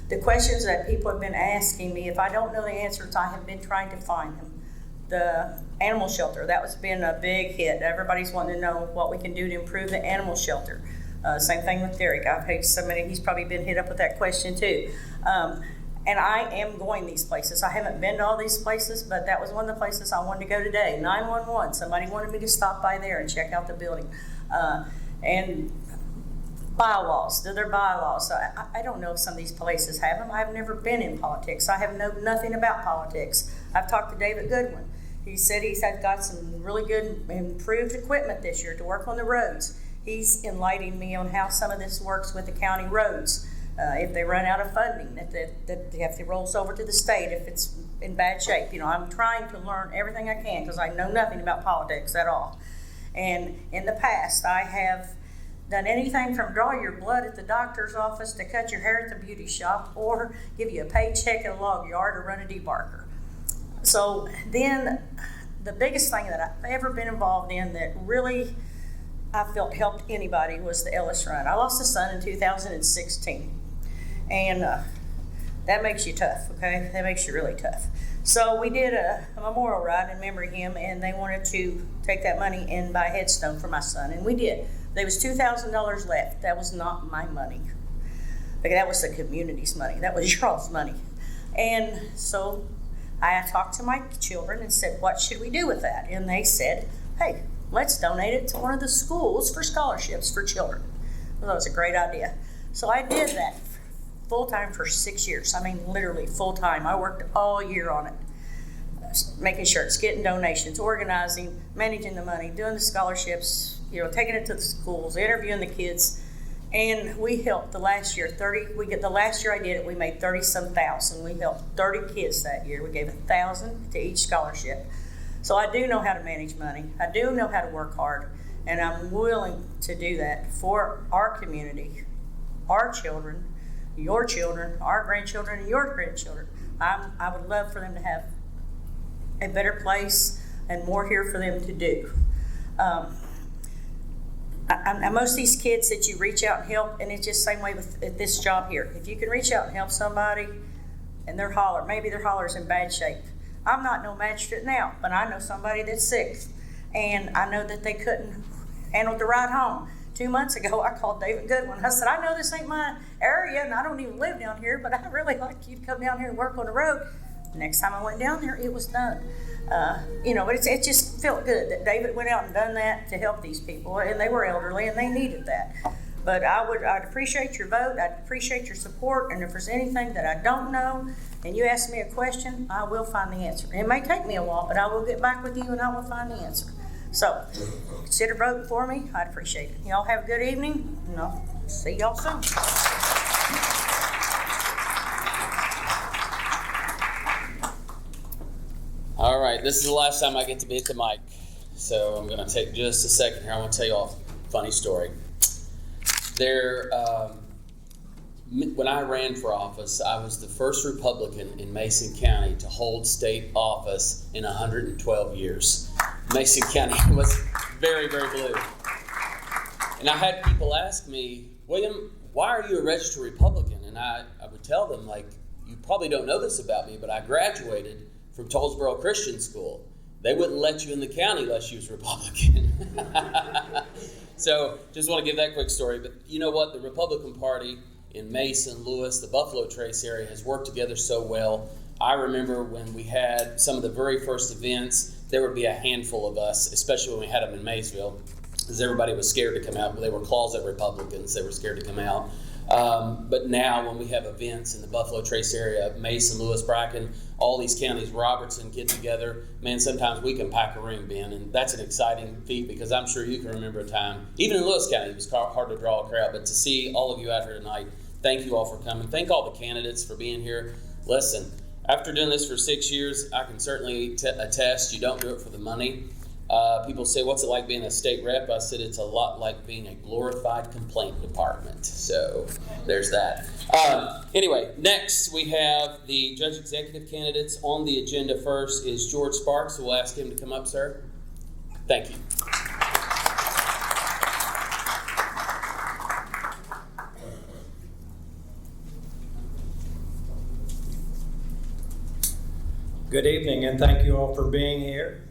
S10: The questions that people have been asking me, if I don't know the answers, I have been trying to find them. The animal shelter, that was been a big hit. Everybody's wanting to know what we can do to improve the animal shelter. Same thing with Derek. I've had he's probably been hit up with that question too. And I am going these places. I haven't been to all these places, but that was one of the places I wanted to go today. 911, somebody wanted me to stop by there and check out the building. And bylaws, they're bylaws. I don't know if some of these places have them. I've never been in politics. I have known nothing about politics. I've talked to David Goodwin. He said he's got some really good improved equipment this year to work on the roads. He's enlightening me on how some of this works with the county roads. If they run out of funding, if it rolls over to the state, if it's in bad shape. You know, I'm trying to learn everything I can because I know nothing about politics at all. And in the past, I have done anything from draw your blood at the doctor's office to cut your hair at the beauty shop or give you a paycheck at a log yard or run a debarker. So then the biggest thing that I've ever been involved in that really I felt helped anybody was the Ellis Run. I lost a son in 2016, and that makes you tough, okay? That makes you really tough. So we did a memorial ride in memory of him, and they wanted to take that money and buy a headstone for my son, and we did. There was $2,000 left. That was not my money. Okay, that was the community's money. That was y'all's money. And so I talked to my children and said, what should we do with that? And they said, hey, let's donate it to one of the schools for scholarships for children. Well, that was a great idea. So I did that full-time for 6 years. I mean, literally full-time. I worked all year on it, making shirts, getting donations, organizing, managing the money, doing the scholarships, taking it to the schools, interviewing the kids. And we helped the last year, the last year I did it, we made 30-some thousand. We helped 30 kids that year. We gave $1,000 to each scholarship. So I do know how to manage money. I do know how to work hard. And I'm willing to do that for our community, our children, our grandchildren, and your grandchildren. I would love for them to have a better place and more here for them to do. Most of these kids that you reach out and help, and it's just the same way with this job here. If you can reach out and help somebody and maybe their holler's in bad shape. I'm not no magistrate now, but I know somebody that's sick, and I know that they couldn't handle the ride home. 2 months ago, I called David Goodwin. I said, I know this ain't my area, and I don't even live down here, but I'd really like you to come down here and work on the road. The next time I went down there, it was done. But it just felt good that David went out and done that to help these people, and they were elderly, and they needed that. But I'd appreciate your vote. I'd appreciate your support, and if there's anything that I don't know, and you ask me a question, I will find the answer. It may take me a while, but I will get back with you, and I will find the answer. So, consider voting for me. I'd appreciate it. Y'all have a good evening, and I'll see y'all soon.
S3: All right, this is the last time I get to be at the mic, so I'm going to take just a second here. I want to tell you all a funny story. When I ran for office, I was the first Republican in Mason County to hold state office in 112 years. Mason County was very, very blue. And I had people ask me, William, why are you a registered Republican? And I would tell them, you probably don't know this about me, but I graduated from Tollsboro Christian School. They wouldn't let you in the county unless you was Republican. So just want to give that quick story. But you know what? The Republican Party in Mason, Lewis, the Buffalo Trace area has worked together so well. I remember when we had some of the very first events, there would be a handful of us, especially when we had them in Maysville, because everybody was scared to come out, but they were closet Republicans. They were scared to come out. But now when we have events in the Buffalo Trace area, Mason, Lewis, Bracken, all these counties, Robertson, get together, man, sometimes we can pack a room, Ben, and that's an exciting feat because I'm sure you can remember a time, even in Lewis County, it was hard to draw a crowd, but to see all of you out here tonight, thank you all for coming. Thank all the candidates for being here. Listen, after doing this for 6 years, I can certainly attest you don't do it for the money. People say, what's it like being a state rep? I said, it's a lot like being a glorified complaint department. So there's that. Anyway, next we have the judge executive candidates. On the agenda first is George Sparks. So we'll ask him to come up, sir. Thank you.
S11: Good evening, and thank you all for being here.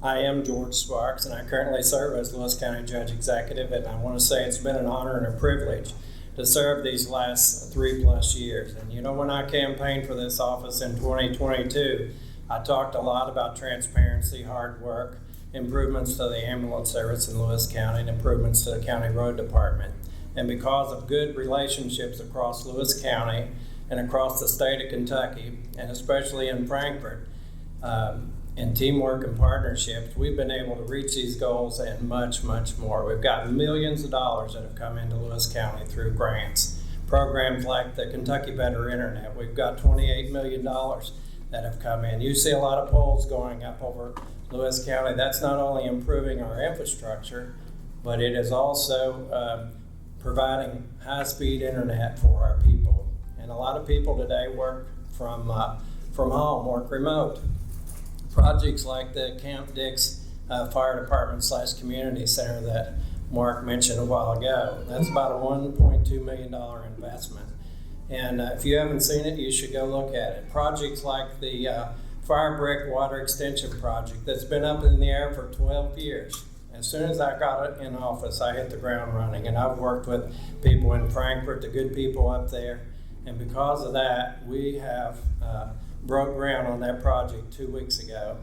S11: I am George Sparks, and I currently serve as Lewis County Judge Executive, and I want to say it's been an honor and a privilege to serve these last 3+ years. And when I campaigned for this office in 2022, I talked a lot about transparency, hard work, improvements to the ambulance service in Lewis County, and improvements to the county road department. And because of good relationships across Lewis County and across the state of Kentucky, and especially in Frankfort, and teamwork and partnerships, we've been able to reach these goals and much, much more. We've got millions of dollars that have come into Lewis County through grants. Programs like the Kentucky Better Internet, we've got $28 million that have come in. You see a lot of poles going up over Lewis County. That's not only improving our infrastructure, but it is also providing high-speed internet for our people. And a lot of people today work from home, work remote. Projects like the Camp Dix fire department / community center that Mark mentioned a while ago. That's about a $1.2 million investment. And if you haven't seen it, you should go look at it. Projects like the Fire Brick Water Extension Project that's been up in the air for 12 years. As soon as I got it in office, I hit the ground running. And I've worked with people in Frankfort, the good people up there. And because of that, we have broke ground on that project 2 weeks ago.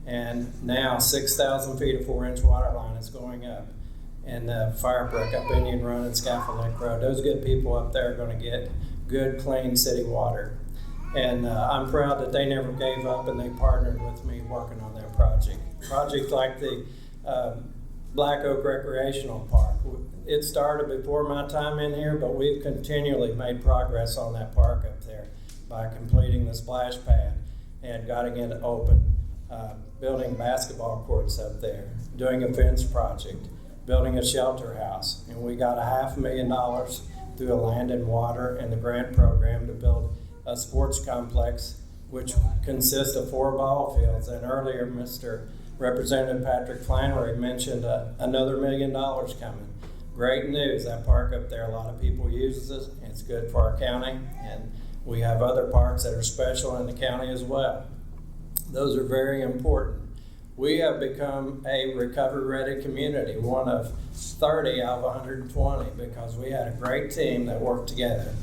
S11: And now 6,000 feet of 4-inch water line is going up. And Fire Brick up Indian Run and Scaffold Lake Road. Those good people up there are going to get good, clean city water. And I'm proud that they never gave up and they partnered with me working on that project. Project like the Black Oak Recreational Park. It started before my time in here, but we've continually made progress on that park up there by completing the splash pad and getting it open, building basketball courts up there, doing a fence project, building a shelter house. And we got $500,000 through a land and water and the grant program to build a sports complex, which consists of 4 ball fields. And earlier, Mr. Representative Patrick Flannery mentioned another $1 million coming. Great news, that park up there, a lot of people use it. It's good for our county, and we have other parks that are special in the county as well. Those are very important. We have become a recovery-ready community, one of 30 out of 120, because we had a great team that worked together,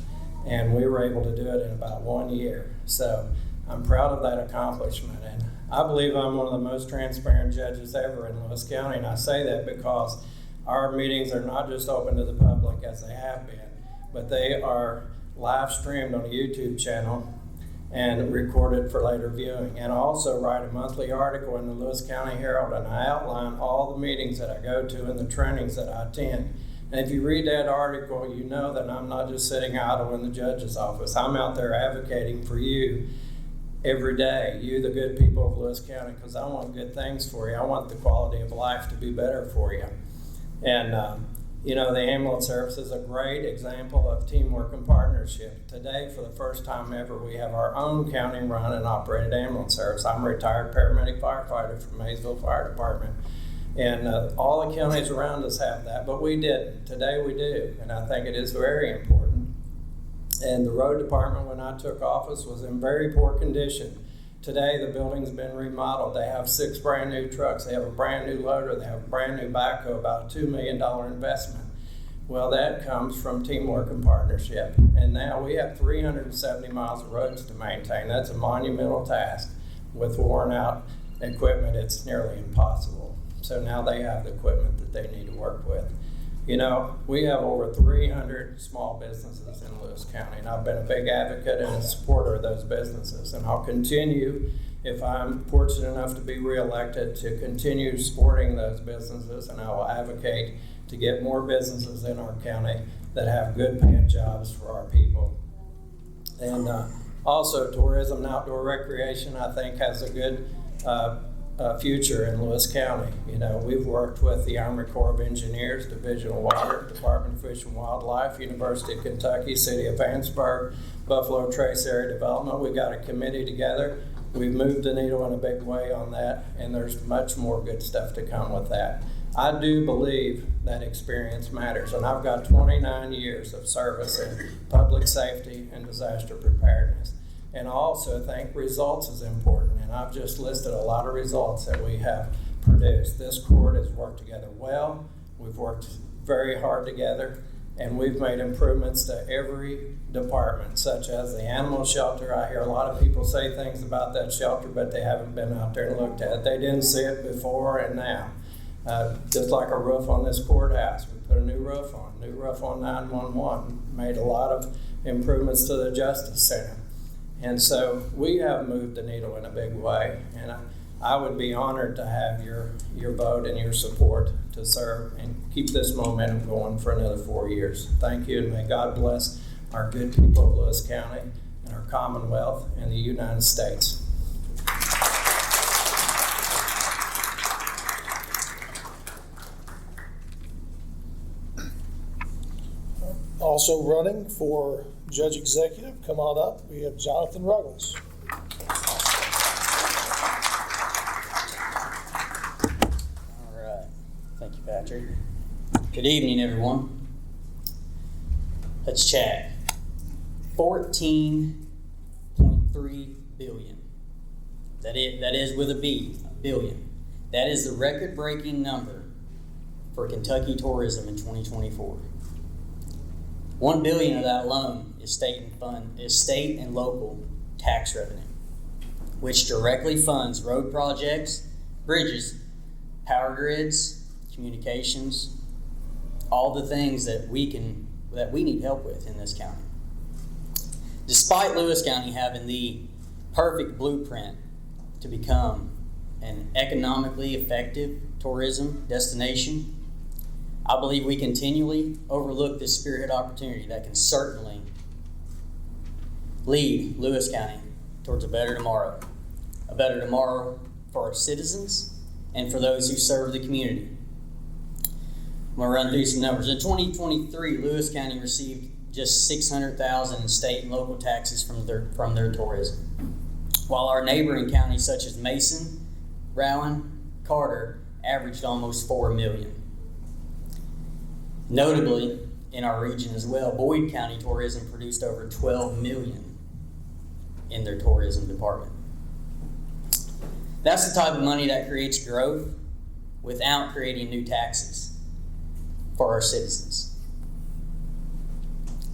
S11: and we were able to do it in about 1 year. So I'm proud of that accomplishment, and I believe I'm one of the most transparent judges ever in Lewis County, and I say that because our meetings are not just open to the public as they have been, but they are live streamed on a YouTube channel and recorded for later viewing. And I also write a monthly article in the Lewis County Herald, and I outline all the meetings that I go to and the trainings that I attend. And if you read that article, you know that I'm not just sitting idle in the judge's office. I'm out there advocating for you every day, you the good people of Lewis County, because I want good things for you. I want the quality of life to be better for you. And you know, the ambulance service is a great example of teamwork and partnership. Today, for the first time ever, we have our own county-run and operated ambulance service. I'm a retired paramedic firefighter from Maysville Fire Department. And all the counties around us have that, but we didn't. Today we do, and I think it is very important. And the road department, when I took office, was in very poor condition. Today, the building's been remodeled. They have 6 brand new trucks. They have a brand new loader. They have a brand new backhoe, about a $2 million investment. Well, that comes from teamwork and partnership. And now we have 370 miles of roads to maintain. That's a monumental task. With worn out equipment, it's nearly impossible. So now they have the equipment that they need to work with. You know, we have over 300 small businesses in Lewis County, and I've been a big advocate and a supporter of those businesses. And I'll continue, if I'm fortunate enough to be reelected, to continue supporting those businesses, and I will advocate to get more businesses in our county that have good paying jobs for our people. And also tourism and outdoor recreation, I think, has a good future in Lewis County. You know, we've worked with the Army Corps of Engineers, Division of Water, Department of Fish and Wildlife, University of Kentucky, City of Vanceburg, Buffalo Trace Area Development. We got a committee together. We've moved the needle in a big way on that, and there's much more good stuff to come with that. I do believe that experience matters, and I've got 29 years of service in public safety and disaster preparedness. And I also think results is important, and I've just listed a lot of results that we have produced. This court has worked together well. We've worked very hard together, and we've made improvements to every department, such as the animal shelter. I hear a lot of people say things about that shelter, but they haven't been out there and looked at it. They didn't see it before and now. Just like a roof on this courthouse. We put a new roof on 911, made a lot of improvements to the Justice Center. And so we have moved the needle in a big way, and I would be honored to have your vote and your support to serve and keep this momentum going for another 4 years. Thank you, and may God bless our good people of Lewis County and our Commonwealth and the United States.
S4: Also running for Judge Executive, come on up, we have Jonathan Ruggles.
S12: Good evening, everyone. Let's chat. 14.3 billion. That is with a B, billion. That is the record-breaking number for Kentucky tourism in 2024. 1 billion of that alone is state and local tax revenue, which directly funds road projects, bridges, power grids, communications, all the things that we need help with in this county. Despite Lewis County having the perfect blueprint to become an economically effective tourism destination, I believe we continually overlook this spearhead opportunity that can certainly lead Lewis County towards a better tomorrow for our citizens and for those who serve the community. I'm going to run through some numbers. In 2023, Lewis County received just $600,000 in state and local taxes from their tourism, while our neighboring counties such as Mason, Rowan, Carter averaged almost $4 million. Notably, in our region as well, Boyd County Tourism produced over $12 million in their tourism department. That's the type of money that creates growth without creating new taxes for our citizens.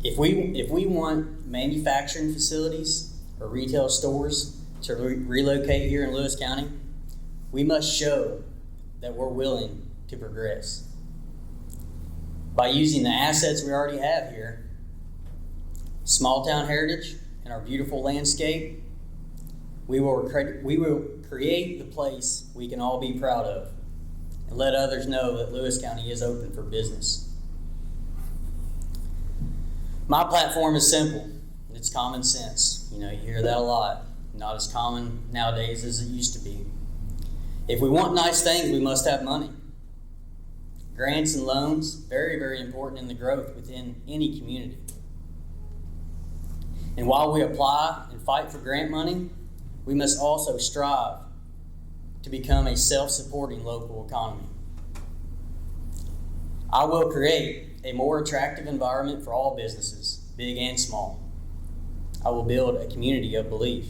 S12: If we want manufacturing facilities or retail stores to relocate here in Lewis County, we must show that we're willing to progress. By using the assets we already have here, small town heritage and our beautiful landscape, we will create the place we can all be proud of and let others know that Lewis County is open for business. My platform is simple. It's common sense. You hear that a lot. Not as common nowadays as it used to be. If we want nice things, we must have money. Grants and loans, very, very important in the growth within any community. And while we apply and fight for grant money, we must also strive to become a self-supporting local economy. I will create a more attractive environment for all businesses, big and small. I will build a community of belief.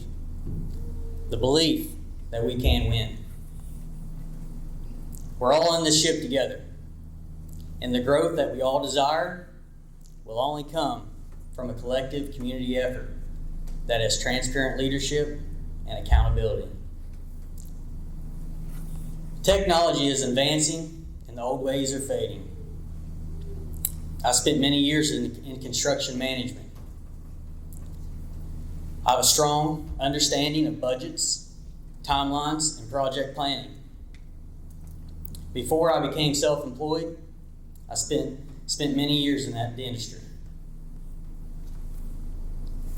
S12: The belief that we can win. We're all in this ship together. And the growth that we all desire will only come from a collective community effort that has transparent leadership and accountability. Technology is advancing and the old ways are fading. I spent many years in construction management. I have a strong understanding of budgets, timelines, and project planning. Before I became self-employed, I spent many years in that industry.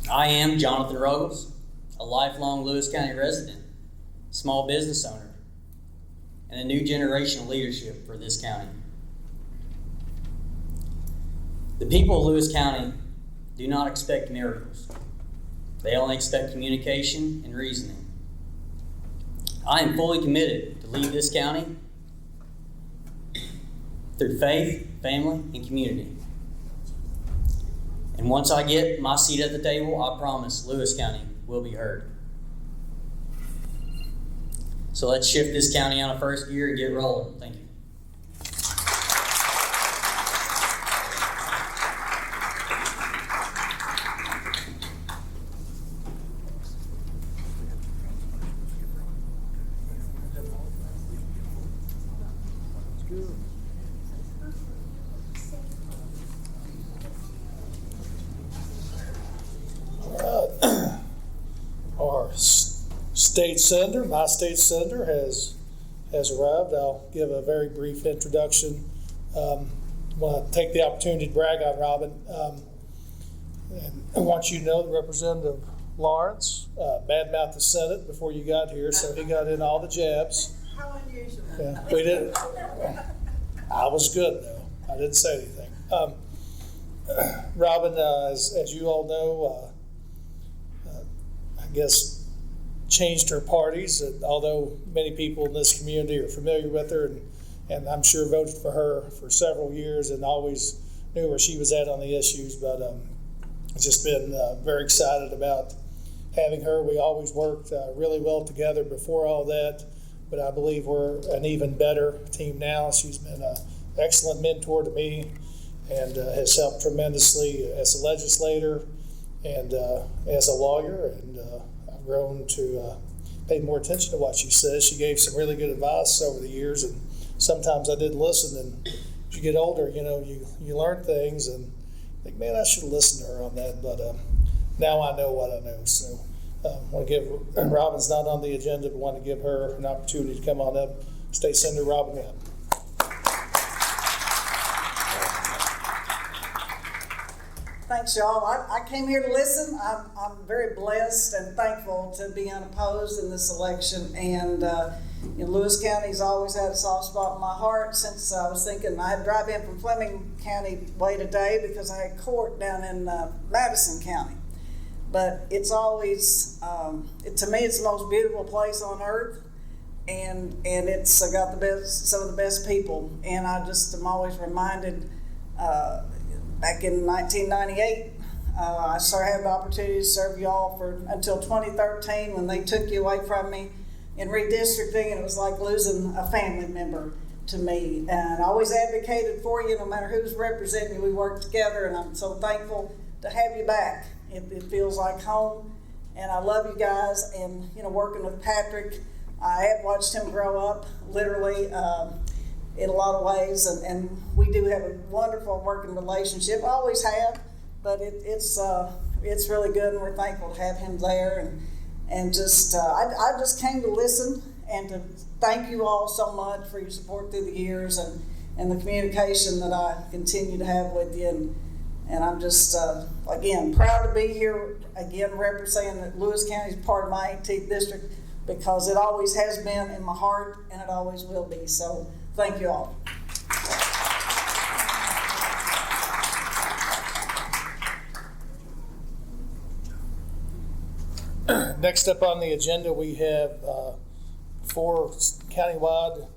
S12: I am Jonathan Ruggles, a lifelong Lewis County resident, small business owner, and a new generation of leadership for this county. The people of Lewis County do not expect miracles. They only expect communication and reasoning. I am fully committed to lead this county through faith, family, and community. And once I get my seat at the table, I promise Lewis County will be heard. So let's shift this county on a first gear and get rolling. Thank you.
S4: State Senator, my state senator has arrived. I'll give a very brief introduction. I want to take the opportunity to brag on Robin. And I want you to know that Representative Lawrence badmouthed the Senate before you got here, so he got in all the jabs.
S13: How unusual.
S4: Yeah, we didn't. I was good though. I didn't say anything. Robin, as you all know, I guess changed her parties, although many people in this community are familiar with her and I'm sure voted for her for several years and always knew where she was at on the issues. But it's just been very excited about having her. We always worked really well together before all that, but I believe we're an even better team now. She's been an excellent mentor to me and has helped tremendously as a legislator and as a lawyer, and I've grown to pay more attention to what she says. She gave some really good advice over the years, and sometimes I didn't listen, and as you get older, you learn things and think, man, I should have listened to her on that, but now I know what I know. So I want to give, Robin's not on the agenda, but want to give her an opportunity to come on up. State Senator Robin Webb.
S13: Thanks, y'all. I came here to listen. I'm very blessed and thankful to be unopposed in this election. And Lewis County's always had a soft spot in my heart since I was thinking I had to drive in from Fleming County way today because I had court down in Madison County. But it's always, to me, it's the most beautiful place on earth. And it's got some of the best people. And I just am always reminded, back in 1998, I had the opportunity to serve y'all until 2013 when they took you away from me in redistricting, and it was like losing a family member to me. And I always advocated for you, no matter who's representing you. We worked together, and I'm so thankful to have you back. It feels like home, and I love you guys. And working with Patrick, I have watched him grow up, literally. In a lot of ways, and we do have a wonderful working relationship. I always have, but it's really good, and we're thankful to have him there. And just I just came to listen and to thank you all so much for your support through the years and the communication that I continue to have with you. And I'm just again proud to be here again representing that Lewis County is part of my 18th district, because it always has been in my heart and it always will be. So thank you all.
S4: Next up on the agenda, we have 4 countywide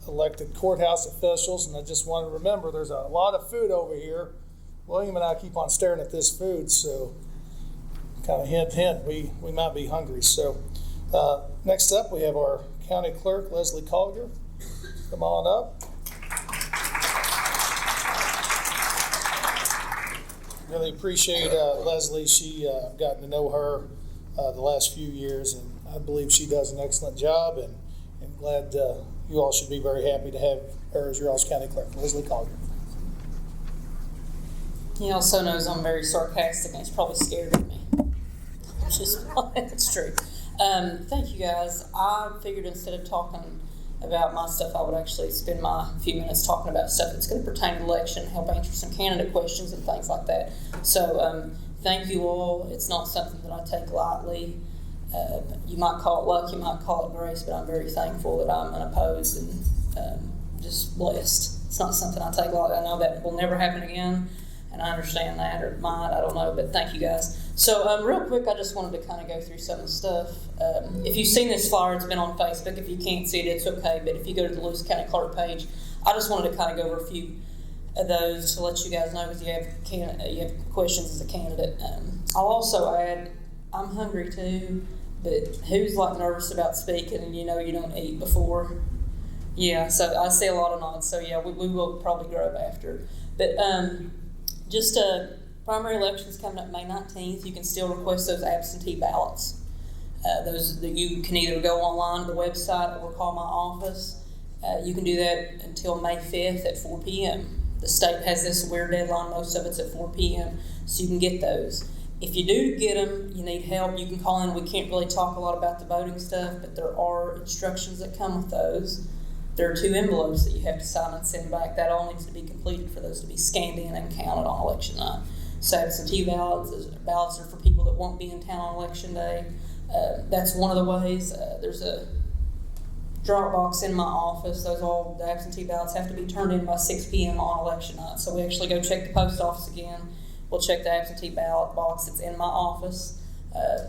S4: elected courthouse officials, and I just want to remember there's a lot of food over here. William and I keep on staring at this food, so kind of hint, we might be hungry. So next up, we have our county clerk, Leslie Collier. Come on up. Really appreciate Leslie. I've gotten to know her the last few years, and I believe she does an excellent job, and I'm glad you all should be very happy to have her as your all's county clerk. Leslie Collier.
S14: He also knows I'm very sarcastic, and he's probably scared of me. It's true. Thank you, guys. I figured instead of talking about my stuff, I would actually spend my few minutes talking about stuff that's going to pertain to the election, help answer some candidate questions and things like that. So thank you all. It's not something that I take lightly. You might call it luck, you might call it grace, but I'm very thankful that I'm unopposed and just blessed. It's not something I take lightly. I know that will never happen again, and I understand that, or it might, I don't know, but thank you guys. So real quick, I just wanted to kind of go through some of the stuff. If you've seen this flyer, it's been on Facebook. If you can't see it, it's okay, but if you go to the Lewis County Clerk page, I just wanted to kind of go over a few of those to let you guys know if you have questions as a candidate. I'll also add, I'm hungry too, but who's like nervous about speaking and you don't eat before? Yeah, so I see a lot of nods, so yeah, we will probably grow up after. But primary elections coming up May 19th. You can still request those absentee ballots. Those that you can either go online to the website or call my office. You can do that until May 5th at 4 p.m. The state has this weird deadline. Most of it's at 4 p.m. so you can get those. If you do get them, you need help, you can call in. We can't really talk a lot about the voting stuff, but there are instructions that come with those. There are 2 envelopes that you have to sign and send back. That all needs to be completed for those to be scanned in and counted on election night. So absentee ballots are for people that won't be in town on election day. That's one of the ways. There's a drop box in my office. The absentee ballots have to be turned in by 6 p.m. on election night. So we actually go check the post office again. We'll check the absentee ballot box that's in my office.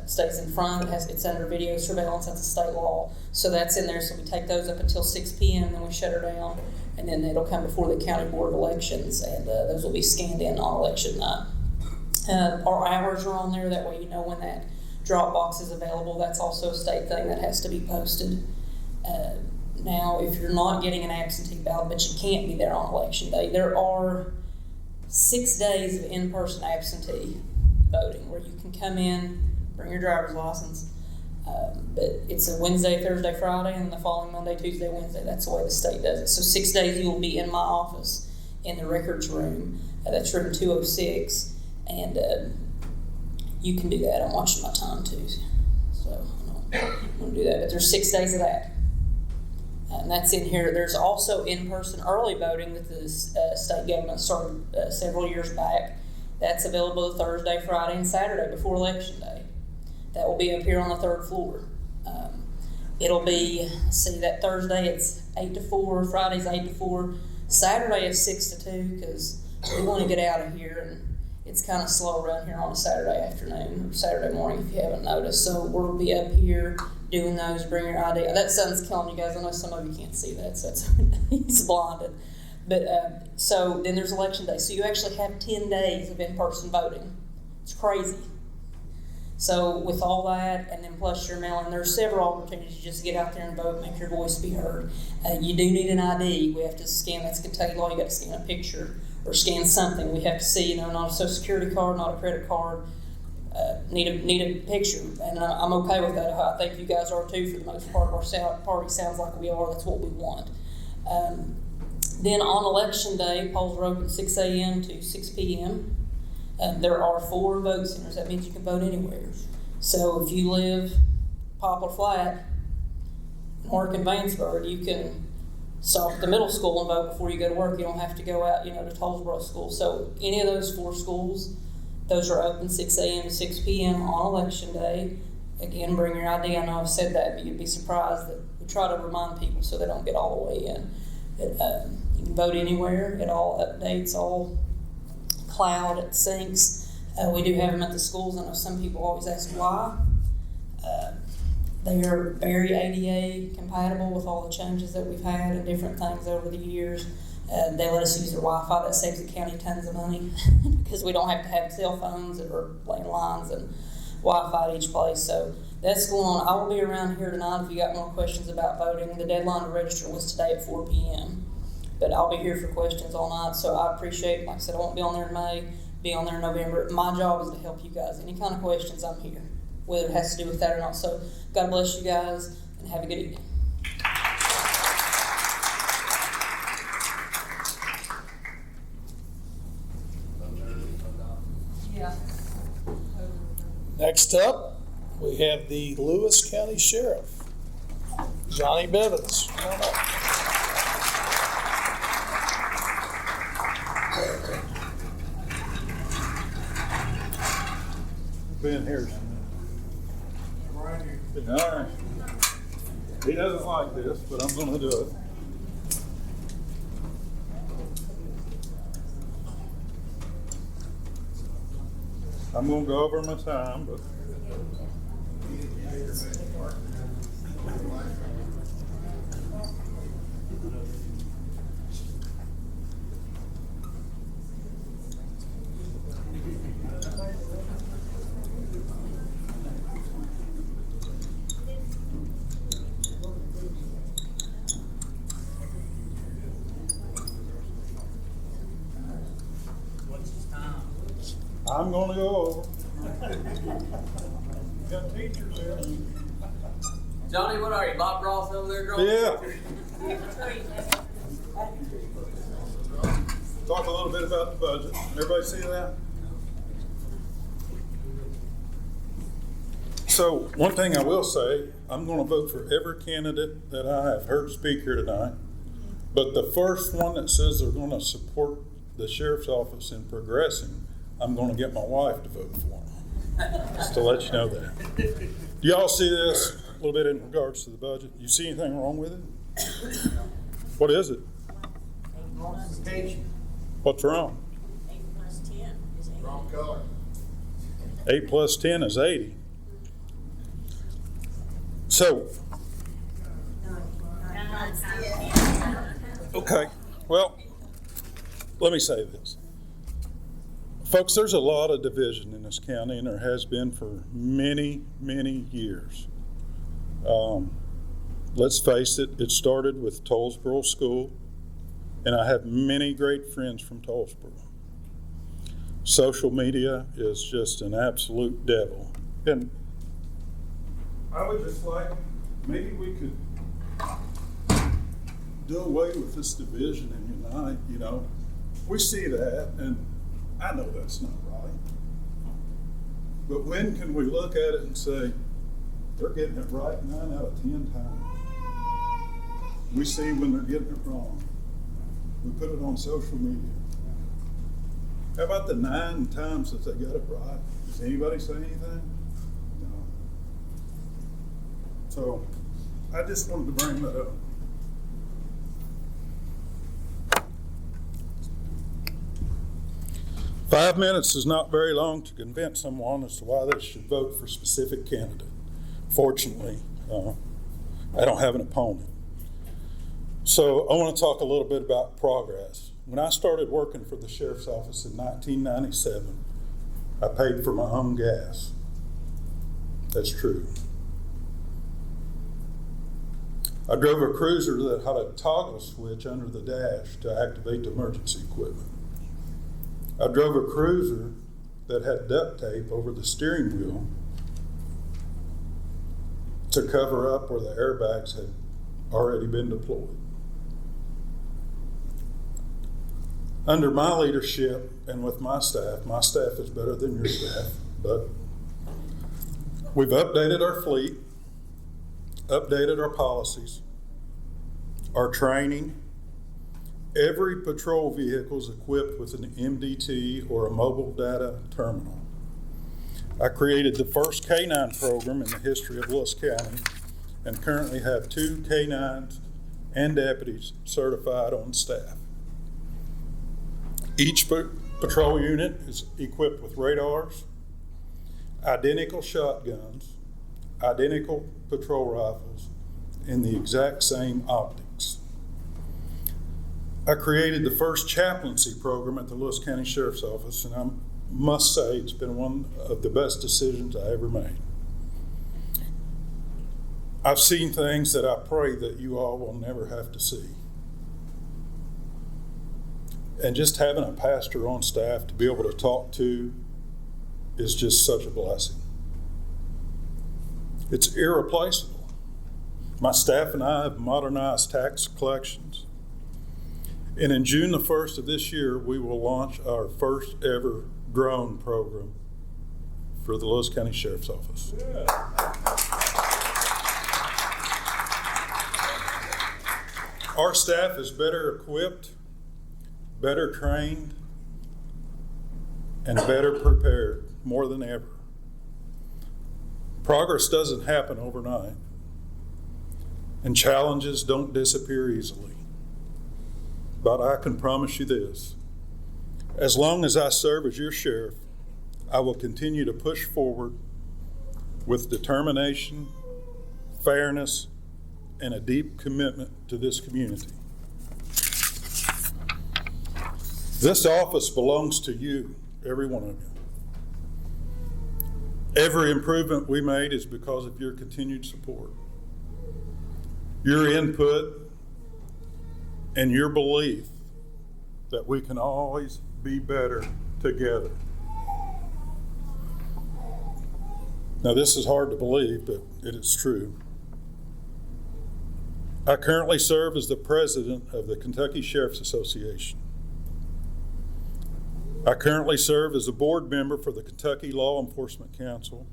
S14: stays in front. It's under video surveillance. That's a state law. So that's in there. So we take those up until 6 p.m. Then we shut her down, and then it'll come before the County Board of Elections, and those will be scanned in on election night. Our hours are on there. That way you know when that drop box is available. That's also a state thing that has to be posted. Now, if you're not getting an absentee ballot, but you can't be there on election day, there are 6 days of in-person absentee voting where you can come in, bring your driver's license, but it's a Wednesday, Thursday, Friday, and the following Monday, Tuesday, Wednesday. That's the way the state does it. So 6 days you will be in my office in the records room. That's room 206, and you can do that. I'm watching my time too, so I'm going to do that. But there's 6 days of that. And that's in here. There's also in-person early voting that the state government started several years back. That's available Thursday, Friday, and Saturday before Election Day. That will be up here on the 3rd floor. It'll be, see, that Thursday it's 8 to 4, Friday's 8 to 4, Saturday is 6 to 2, because we want to get out of here, and it's kind of slow around here on a Saturday afternoon or Saturday morning if you haven't noticed. So we'll be up here doing those. Bring your ID. That sun's killing you guys. I know some of you can't see that, so it's, he's blinded. But so then there's Election Day. So you actually have 10 days of in-person voting. It's crazy. So with all that, and then plus your mail-in, there's several opportunities just to get out there and vote, make your voice be heard. You do need an ID. We have to scan. That's Kentucky law. You got to scan a picture or scan something. We have to see, not a Social Security card, not a credit card. Need a picture, and I'm okay with that. I think you guys are too, for the most part. Our party sounds like we are. That's what we want. Then on Election Day, polls are open 6 a.m. to 6 p.m. There are 4 vote centers. That means you can vote anywhere. So if you live Poplar Flat and work in Vanceburg, you can stop at the middle school and vote before you go to work. You don't have to go out, to Tollsboro School. So any of those 4 schools, those are open 6 a.m. to 6 p.m. on Election Day. Again, bring your ID. I know I've said that, but you'd be surprised that we try to remind people so they don't get all the way in. But, you can vote anywhere. It all updates, all cloud, it syncs. We do have them at the schools. I know some people always ask why. They are very ADA compatible with all the changes that we've had and different things over the years. They let us use their Wi-Fi. That saves the county tons of money because we don't have to have cell phones or landlines and Wi-Fi at each place. So that's going on. I will be around here tonight if you got more questions about voting. The deadline to register was today at 4 p.m. But I'll be here for questions all night. So I appreciate, like I said, I won't be on there in May, be on there in November. My job is to help you guys. Any kind of questions, I'm here, whether it has to do with that or not. So God bless you guys and have a good evening.
S4: Next up, we have the Lewis County Sheriff, Johnny Bivens. Come on up.
S2: Ben here. All right. He doesn't like this, but I'm going to do it. I'm going to go over my time, but I'm going to go over. Got teachers here.
S3: Johnny, what are you, Bob Ross over there growing?
S2: Yeah. Talk a little bit about the budget. Everybody see that? So one thing I will say, I'm going to vote for every candidate that I have heard speak here tonight. But the first one that says they're going to support the sheriff's office in progressing, I'm going to get my wife to vote for them. Just to let you know that. Do y'all see this a little bit in regards to the budget? You see anything wrong with it? What is it? What's wrong?
S10: 8 plus 10 is 80.
S2: Wrong color. 8 plus 10 is 80. So, okay, well, let me say this. Folks, there's a lot of division in this county, and there has been for many, many years. Let's face it, it started with Tollsboro School, and I have many great friends from Tollsboro. Social media is just an absolute devil. And I would just like, maybe we could do away with this division and unite, you know. We see that, and I know that's not right. But when can we look at it and say, they're getting it right 9 out of 10 times? We see when they're getting it wrong. We put it on social media. How about the 9 times that they got it right? Does anybody say anything? No. So I just wanted to bring that up. Five minutes is not very long to convince someone as to why they should vote for a specific candidate. Fortunately, I don't have an opponent. So I want to talk a little bit about progress. When I started working for the sheriff's office in 1997, I paid for my own gas. That's true. I drove a cruiser that had a toggle switch under the dash to activate the emergency equipment. I drove a cruiser that had duct tape over the steering wheel to cover up where the airbags had already been deployed. Under my leadership and with my staff is better than your staff, but we've updated our fleet, updated our policies, our training. Every patrol vehicle is equipped with an MDT or a mobile data terminal. I created the first K-9 program in the history of Lewis County and currently have 2 K-9s and deputies certified on staff. Each patrol unit is equipped with radars, identical shotguns, identical patrol rifles, and the exact same optics. I created the first chaplaincy program at the Lewis County Sheriff's Office, and I must say it's been one of the best decisions I ever made. I've seen things that I pray that you all will never have to see. And just having a pastor on staff to be able to talk to is just such a blessing. It's irreplaceable. My staff and I have modernized tax collections. And in June the 1st of this year, we will launch our first ever drone program for the Lewis County Sheriff's Office. Yeah. Our staff is better equipped, better trained, and better prepared more than ever. Progress doesn't happen overnight, and challenges don't disappear easily. But I can promise you this, as long as I serve as your sheriff, I will continue to push forward with determination, fairness, and a deep commitment to this community. This office belongs to you, every one of you. Every improvement we made is because of your continued support, your input, and your belief that we can always be better together. Now, this is hard to believe, but it is true. I currently serve as the president of the Kentucky Sheriff's Association. I currently serve as a board member for the Kentucky Law Enforcement Council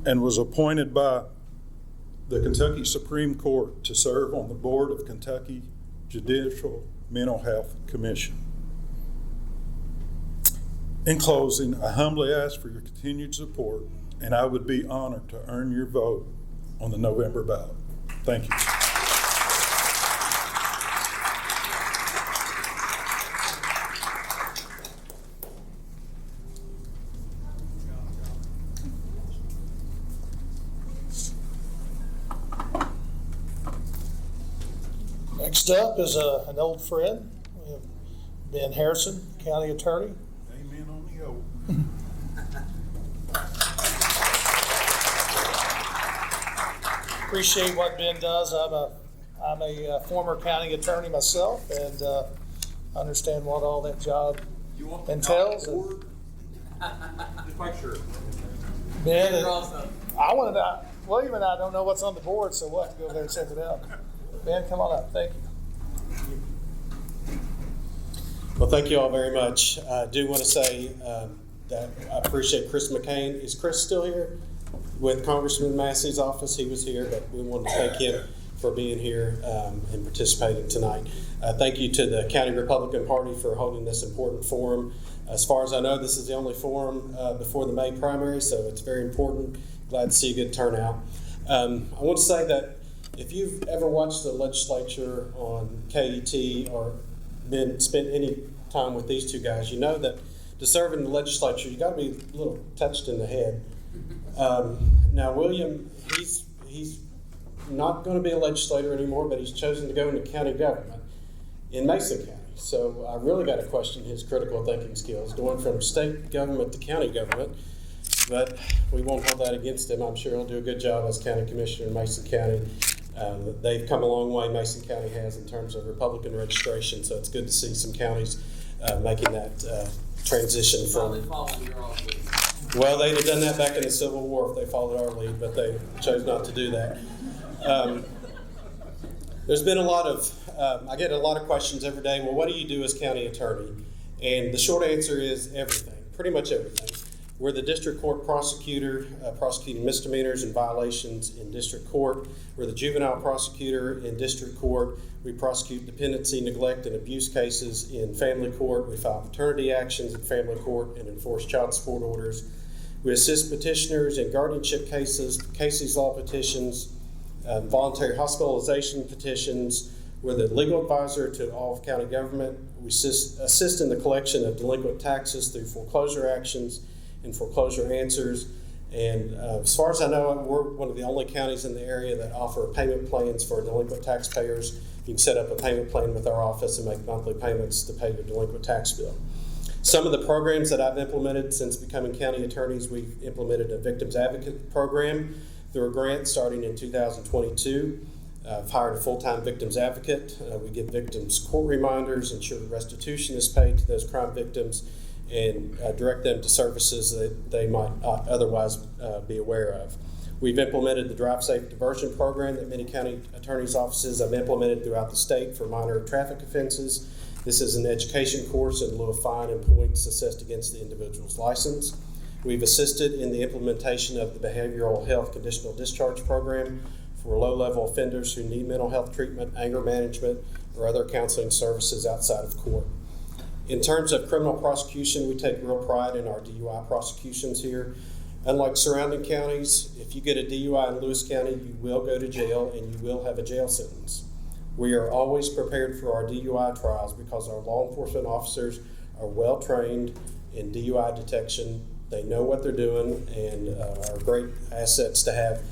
S2: and was appointed by the Kentucky Supreme Court to serve on the board of Kentucky Judicial Mental Health Commission. In closing, I humbly ask for your continued support, and I would be honored to earn your vote on the November ballot. Thank you.
S4: Next up is an old friend. We have Ben Harrison, County Attorney.
S2: Amen on the old.
S4: Appreciate what Ben does. I'm a former county attorney myself, and understand what all that job entails. And
S1: Just make sure.
S4: Ben, I want to. William and I don't know what's on the board, so we'll have to go over there and check it out. Ben, come on up. Thank you.
S15: Well, thank you all very much. I do want to say that I appreciate Chris McCain. Is Chris still here? With Congressman Massey's office, he was here, but we wanted to thank him for being here and participating tonight. Thank you to the County Republican Party for holding this important forum. As far as I know, this is the only forum before the May primary, so it's very important. Glad to see a good turnout. I want to say that if you've ever watched the legislature on KET or spent any time with these two guys, you know that to serve in the legislature, you got to be a little touched in the head. Now, William, he's not going to be a legislator anymore, but he's chosen to go into county government in Mason County. So I really got to question his critical thinking skills, going from state government to county government. But we won't hold that against him. I'm sure he'll do a good job as county commissioner in Mason County. They've come a long way, Mason County has, in terms of Republican registration. So it's good to see some counties making that transition from. Well, they'd have done that back in the Civil War if they followed our lead, but they chose not to do that. There's been a lot of, I get a lot of questions every day. Well, what do you do as county attorney? And the short answer is everything, pretty much everything. We're the district court prosecutor, prosecuting misdemeanors and violations in district court. We're the juvenile prosecutor in district court. We prosecute dependency, neglect, and abuse cases in family court. We file paternity actions in family court and enforce child support orders. We assist petitioners in guardianship cases, cases law petitions, voluntary hospitalization petitions. We're the legal advisor to all of county government. We assist in the collection of delinquent taxes through foreclosure actions and foreclosure answers. And as far as I know, we're one of the only counties in the area that offer payment plans for delinquent taxpayers. You can set up a payment plan with our office and make monthly payments to pay your delinquent tax bill. Some of the programs that I've implemented since becoming county attorneys, we've implemented a victims advocate program through a grant starting in 2022. I've hired a full-time victims advocate. We give victims court reminders, ensure restitution is paid to those crime victims, and direct them to services that they might otherwise be aware of. We've implemented the Drive Safe Diversion program that many county attorneys' offices have implemented throughout the state for minor traffic offenses. This is an education course in lieu of fine and points assessed against the individual's license. We've assisted in the implementation of the Behavioral Health Conditional Discharge program for low-level offenders who need mental health treatment, anger management, or other counseling services outside of court. In terms of criminal prosecution, we take real pride in our DUI prosecutions here. Unlike surrounding counties, if you get a DUI in Lewis County, you will go to jail and you will have a jail sentence. We are always prepared for our DUI trials because our law enforcement officers are well trained in DUI detection. They know what they're doing and are great assets to have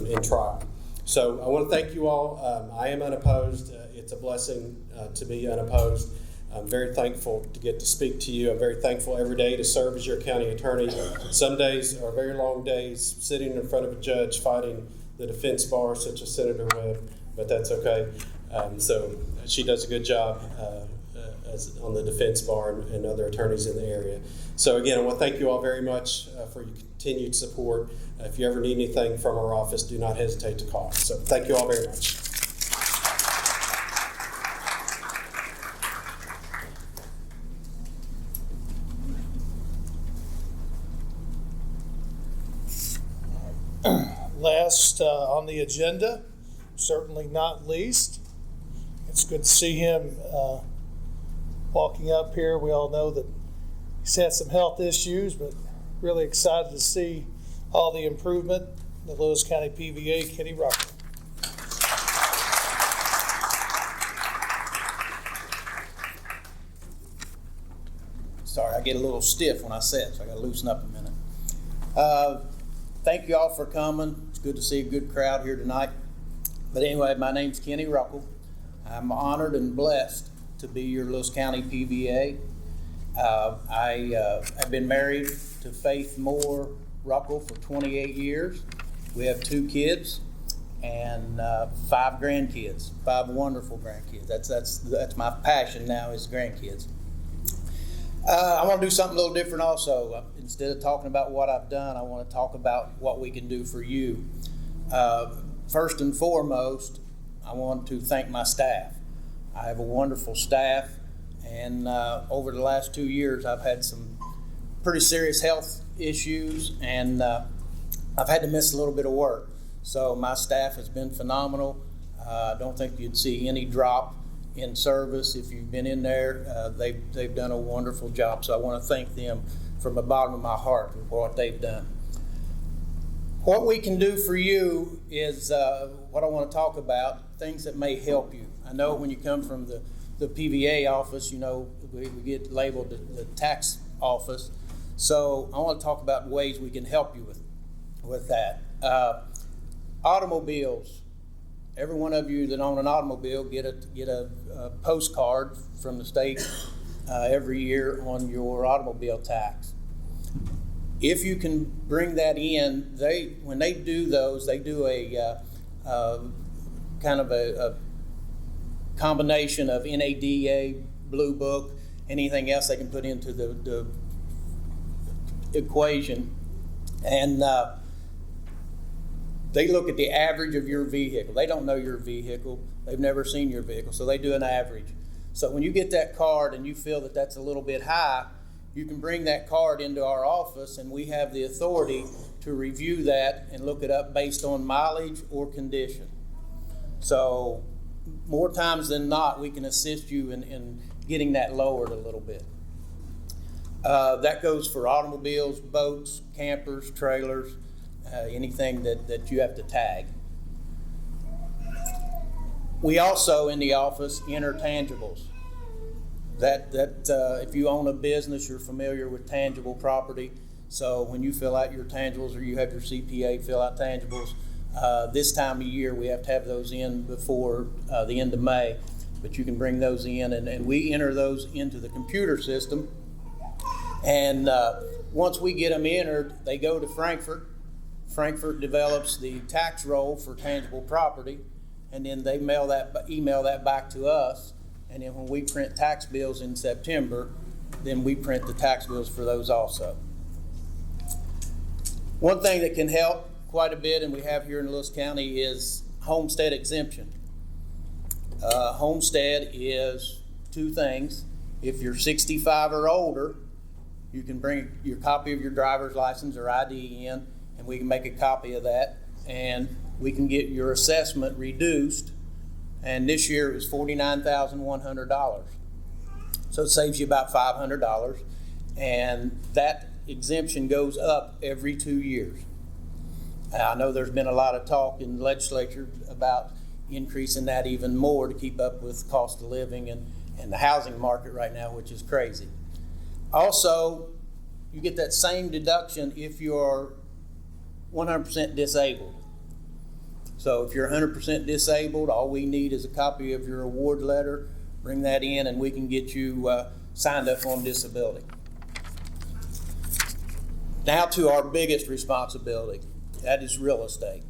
S15: in trial. So I want to thank you all. I am unopposed. It's a blessing to be unopposed. I'm very thankful to get to speak to you. I'm very thankful every day to serve as your county attorney. Some days are very long days sitting in front of a judge fighting the defense bar, such as Senator Webb, but that's okay. So she does a good job on the defense bar and other attorneys in the area. So again, I want to thank you all very much for your continued support. If you ever need anything from our office, do not hesitate to call. So thank you all very much.
S4: Last on the agenda, certainly not least, it's good to see him walking up here. We all know that he's had some health issues, but really excited to see all the improvement. The Lewis County PVA, Kenny Rucker.
S16: Sorry, I get a little stiff when I sit, so I got to loosen up a minute. Thank you all for coming. It's good to see a good crowd here tonight. But anyway, my name's Kenny Ruckle. I'm honored and blessed to be your Lewis County PVA. I've been married to Faith Moore Ruckle for 28 years. We have 2 kids and 5 grandkids, 5 wonderful grandkids. That's my passion now is grandkids. I want to do something a little different also. Instead of talking about what I've done, I want to talk about what we can do for you. First and foremost, I want to thank my staff. I have a wonderful staff, and over the last 2 years, I've had some pretty serious health issues, and I've had to miss a little bit of work. So my staff has been phenomenal. I don't think you'd see any drop in service if you've been in there. They've done a wonderful job, so I want to thank them from the bottom of my heart for what they've done. What we can do for you is what I want to talk about, things that may help you. I know when you come from the PVA office, you know, we get labeled the tax office. So I want to talk about ways we can help you with that. Automobiles. Every one of you that own an automobile get a postcard from the state every year on your automobile tax. If you can bring that in, when they do those, they do a kind of a combination of NADA, Blue Book, anything else they can put into the equation, and they look at the average of your vehicle. They don't know your vehicle. They've never seen your vehicle, so they do an average. So when you get that card and you feel that that's a little bit high, you can bring that card into our office, and we have the authority to review that and look it up based on mileage or condition. So more times than not, we can assist you in getting that lowered a little bit. That goes for automobiles, boats, campers, trailers, anything that you have to tag. We also, in the office, enter tangibles. That if you own a business, you're familiar with tangible property. So when you fill out your tangibles, or you have your CPA fill out tangibles, this time of year we have to have those in before the end of May. But you can bring those in, and we enter those into the computer system. And once we get them entered, they go to Frankfurt. Frankfurt develops the tax roll for tangible property, and then they email that back to us. And then when we print tax bills in September, then we print the tax bills for those also. One thing that can help quite a bit, and we have here in Lewis County, is homestead exemption. Homestead is 2 things. If you're 65 or older, you can bring your copy of your driver's license or ID in, and we can make a copy of that, and we can get your assessment reduced. And this year it was $49,100. So it saves you about $500, and that exemption goes up every 2 years. I know there's been a lot of talk in the legislature about increasing that even more to keep up with cost of living and the housing market right now, which is crazy. Also, you get that same deduction if you're 100% disabled. So if you're 100% disabled, all we need is a copy of your award letter. Bring that in, and we can get you signed up on disability. Now to our biggest responsibility. That is real estate.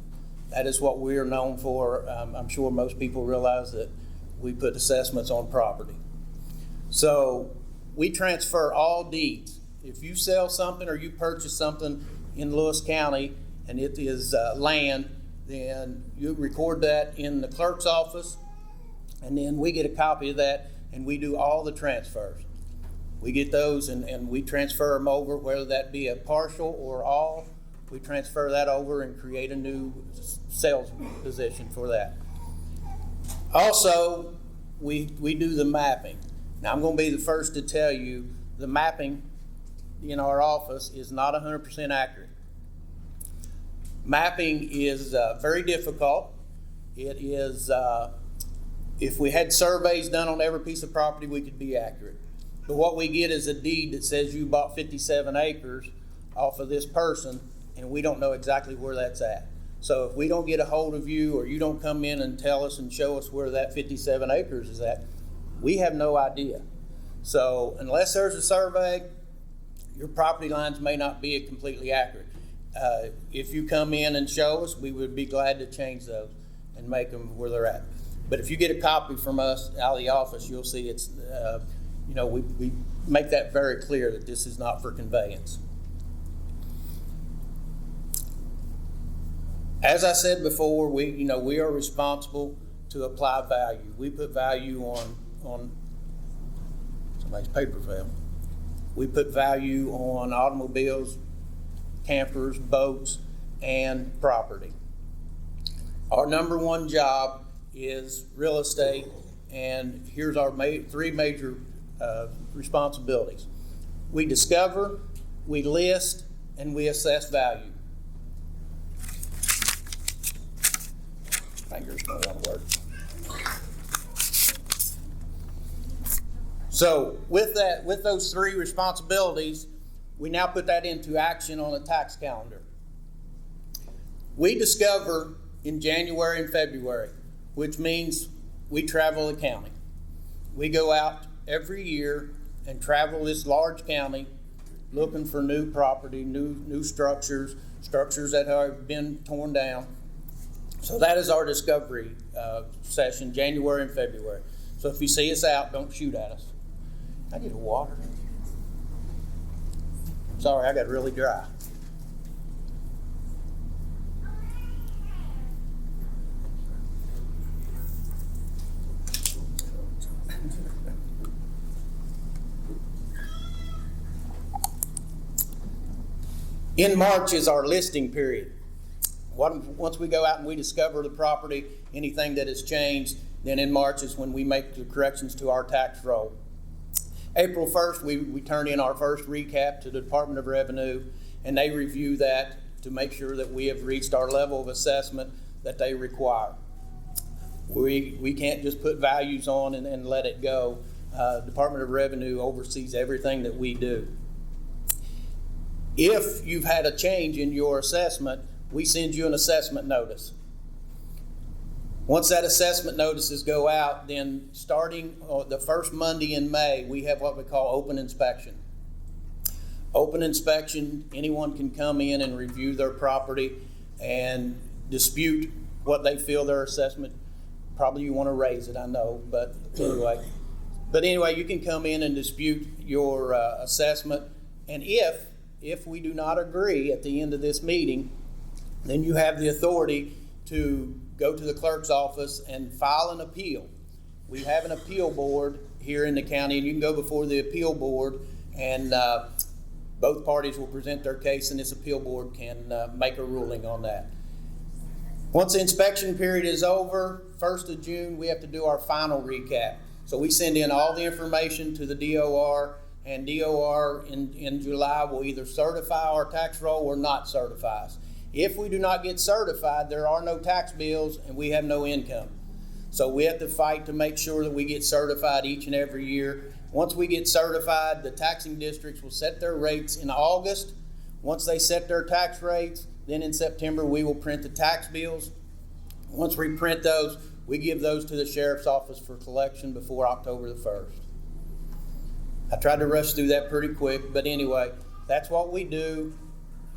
S16: That is what we're known for. I'm sure most people realize that we put assessments on property. So we transfer all deeds. If you sell something or you purchase something in Lewis County and it is land, then you record that in the clerk's office, and then we get a copy of that, and we do all the transfers. We get those and we transfer them over, whether that be a partial or all. We transfer that over and create a new sales position for that. Also, we do the mapping. Now, I'm going to be the first to tell you the mapping in our office is not 100% accurate. Mapping is very difficult. It is, if we had surveys done on every piece of property, we could be accurate. But what we get is a deed that says you bought 57 acres off of this person, and we don't know exactly where that's at. So if we don't get a hold of you, or you don't come in and tell us and show us where that 57 acres is at, we have no idea. So unless there's a survey, your property lines may not be completely accurate. If you come in and show us, we would be glad to change those and make them where they're at. But if you get a copy from us out of the office, you'll see it's, we make that very clear that this is not for conveyance. As I said before, we are responsible to apply value. We put value on somebody's paper fell. We put value on automobiles, campers, boats, and property. Our number one job is real estate, and here's our three major responsibilities. We discover, we list, and we assess value. Fingers don't want to work. So with those three responsibilities, we now put that into action on a tax calendar. We discover in January and February, which means we travel the county. We go out every year and travel this large county looking for new property, new structures that have been torn down. So that is our discovery session, January and February. So if you see us out, don't shoot at us. I get a water. Sorry, I got really dry. In March is our listing period. Once we go out and we discover the property, anything that has changed, then in March is when we make the corrections to our tax roll. April 1st, we turn in our first recap to the Department of Revenue, and they review that to make sure that we have reached our level of assessment that they require. We can't just put values on and let it go. Department of Revenue oversees everything that we do. If you've had a change in your assessment, we send you an assessment notice. Once that assessment notices go out, then starting the first Monday in May, we have what we call open inspection. Open inspection, anyone can come in and review their property and dispute what they feel their assessment. Probably you want to raise it, I know, but anyway. But anyway, you can come in and dispute your assessment, and if we do not agree at the end of this meeting, then you have the authority to go to the clerk's office and file an appeal. We have an appeal board here in the county, and you can go before the appeal board, and both parties will present their case, and this appeal board can make a ruling on that. Once the inspection period is over, 1st of June, we have to do our final recap. So we send in all the information to the DOR, and DOR in July will either certify our tax roll or not certify us. If we do not get certified, there are no tax bills and we have no income. So we have to fight to make sure that we get certified each and every year. Once we get certified, the taxing districts will set their rates in August. Once they set their tax rates, then in September we will print the tax bills. Once we print those, we give those to the sheriff's office for collection before October the 1st. I tried to rush through that pretty quick, but anyway, that's what we do.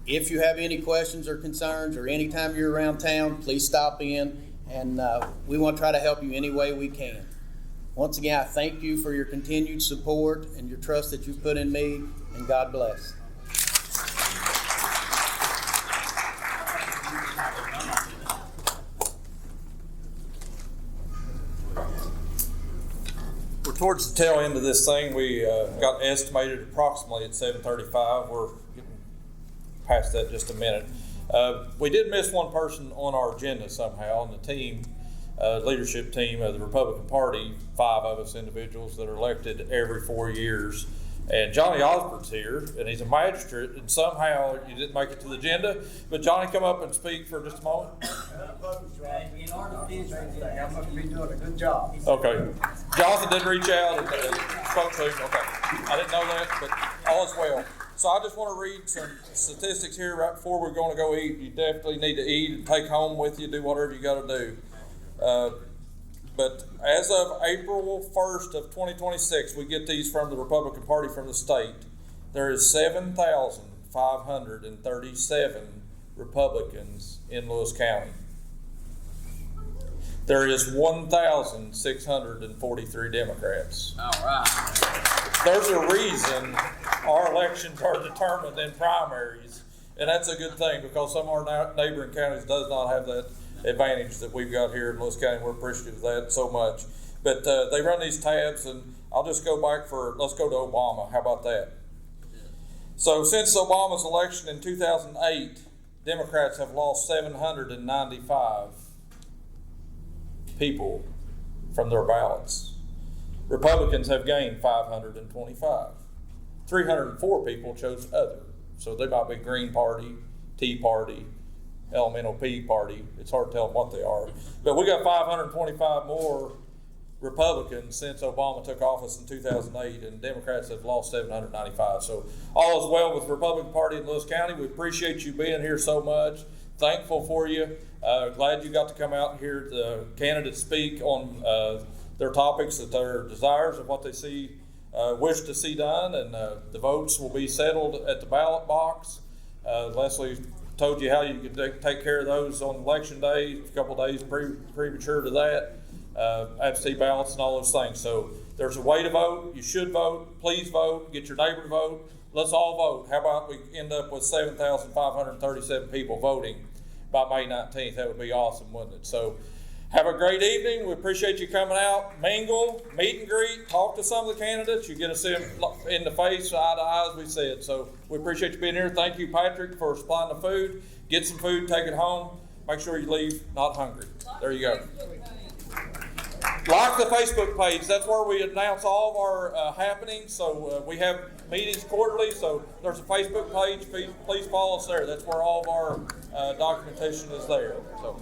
S16: If you have any questions or concerns, or anytime you're around town, please stop in, and we want to try to help you any way we can. Once again, I thank you for your continued support and your trust that you've put in me, and God bless.
S1: We're towards the tail end of this thing. We got estimated approximately at 7:35. We're getting past that just a minute. We did miss one person on our agenda somehow on the team, leadership team of the Republican Party, 5 of us individuals that are elected every 4 years. And Johnny Osborne's here, and he's a magistrate, and somehow you didn't make it to the agenda. But Johnny, come up and speak for just a moment.
S17: In our defense, I must be doing a good job.
S1: Okay. Jonathan did reach out and spoke to him. Okay. I didn't know that, but all is well. So I just want to read some statistics here right before we're going to go eat. You definitely need to eat and take home with you, do whatever you got to do. But as of April 1st of 2026, we get these from the Republican Party from the state. There is 7,537 Republicans in Lewis County. There is 1,643 Democrats.
S3: All right.
S1: There's a reason our elections are determined in primaries, and that's a good thing because some of our neighboring counties does not have that advantage that we've got here in Lewis County. We're appreciative of that so much. But they run these tabs, and I'll just go back let's go to Obama. How about that? So since Obama's election in 2008, Democrats have lost 795 people from their ballots. Republicans have gained 525. 304 people chose other. So they might be Green Party, Tea Party, LMNOP Party. It's hard to tell them what they are. But we got 525 more Republicans since Obama took office in 2008, and Democrats have lost 795. So all is well with the Republican Party in Lewis County. We appreciate you being here so much. Thankful for you. Glad you got to come out and hear the candidates speak on their topics, that their desires of what they wish to see done, and the votes will be settled at the ballot box. Leslie told you how you could take care of those on election day, a couple days premature to that, absentee ballots and all those things. So there's a way to vote. You should vote. Please vote. Get your neighbor to vote. Let's all vote. How about we end up with 7,537 people voting by May 19th? That would be awesome, wouldn't it? So have a great evening. We appreciate you coming out, mingle, meet and greet, talk to some of the candidates. You get to see them in the face, eye to eye, as we said. So we appreciate you being here. Thank you, Patrick, for supplying the food. Get some food, take it home. Make sure you leave not hungry. There you go. Like the Facebook page. That's where we announce all of our happenings. So we have meetings quarterly. So there's a Facebook page. Please follow us there. That's where all of our documentation is there. So.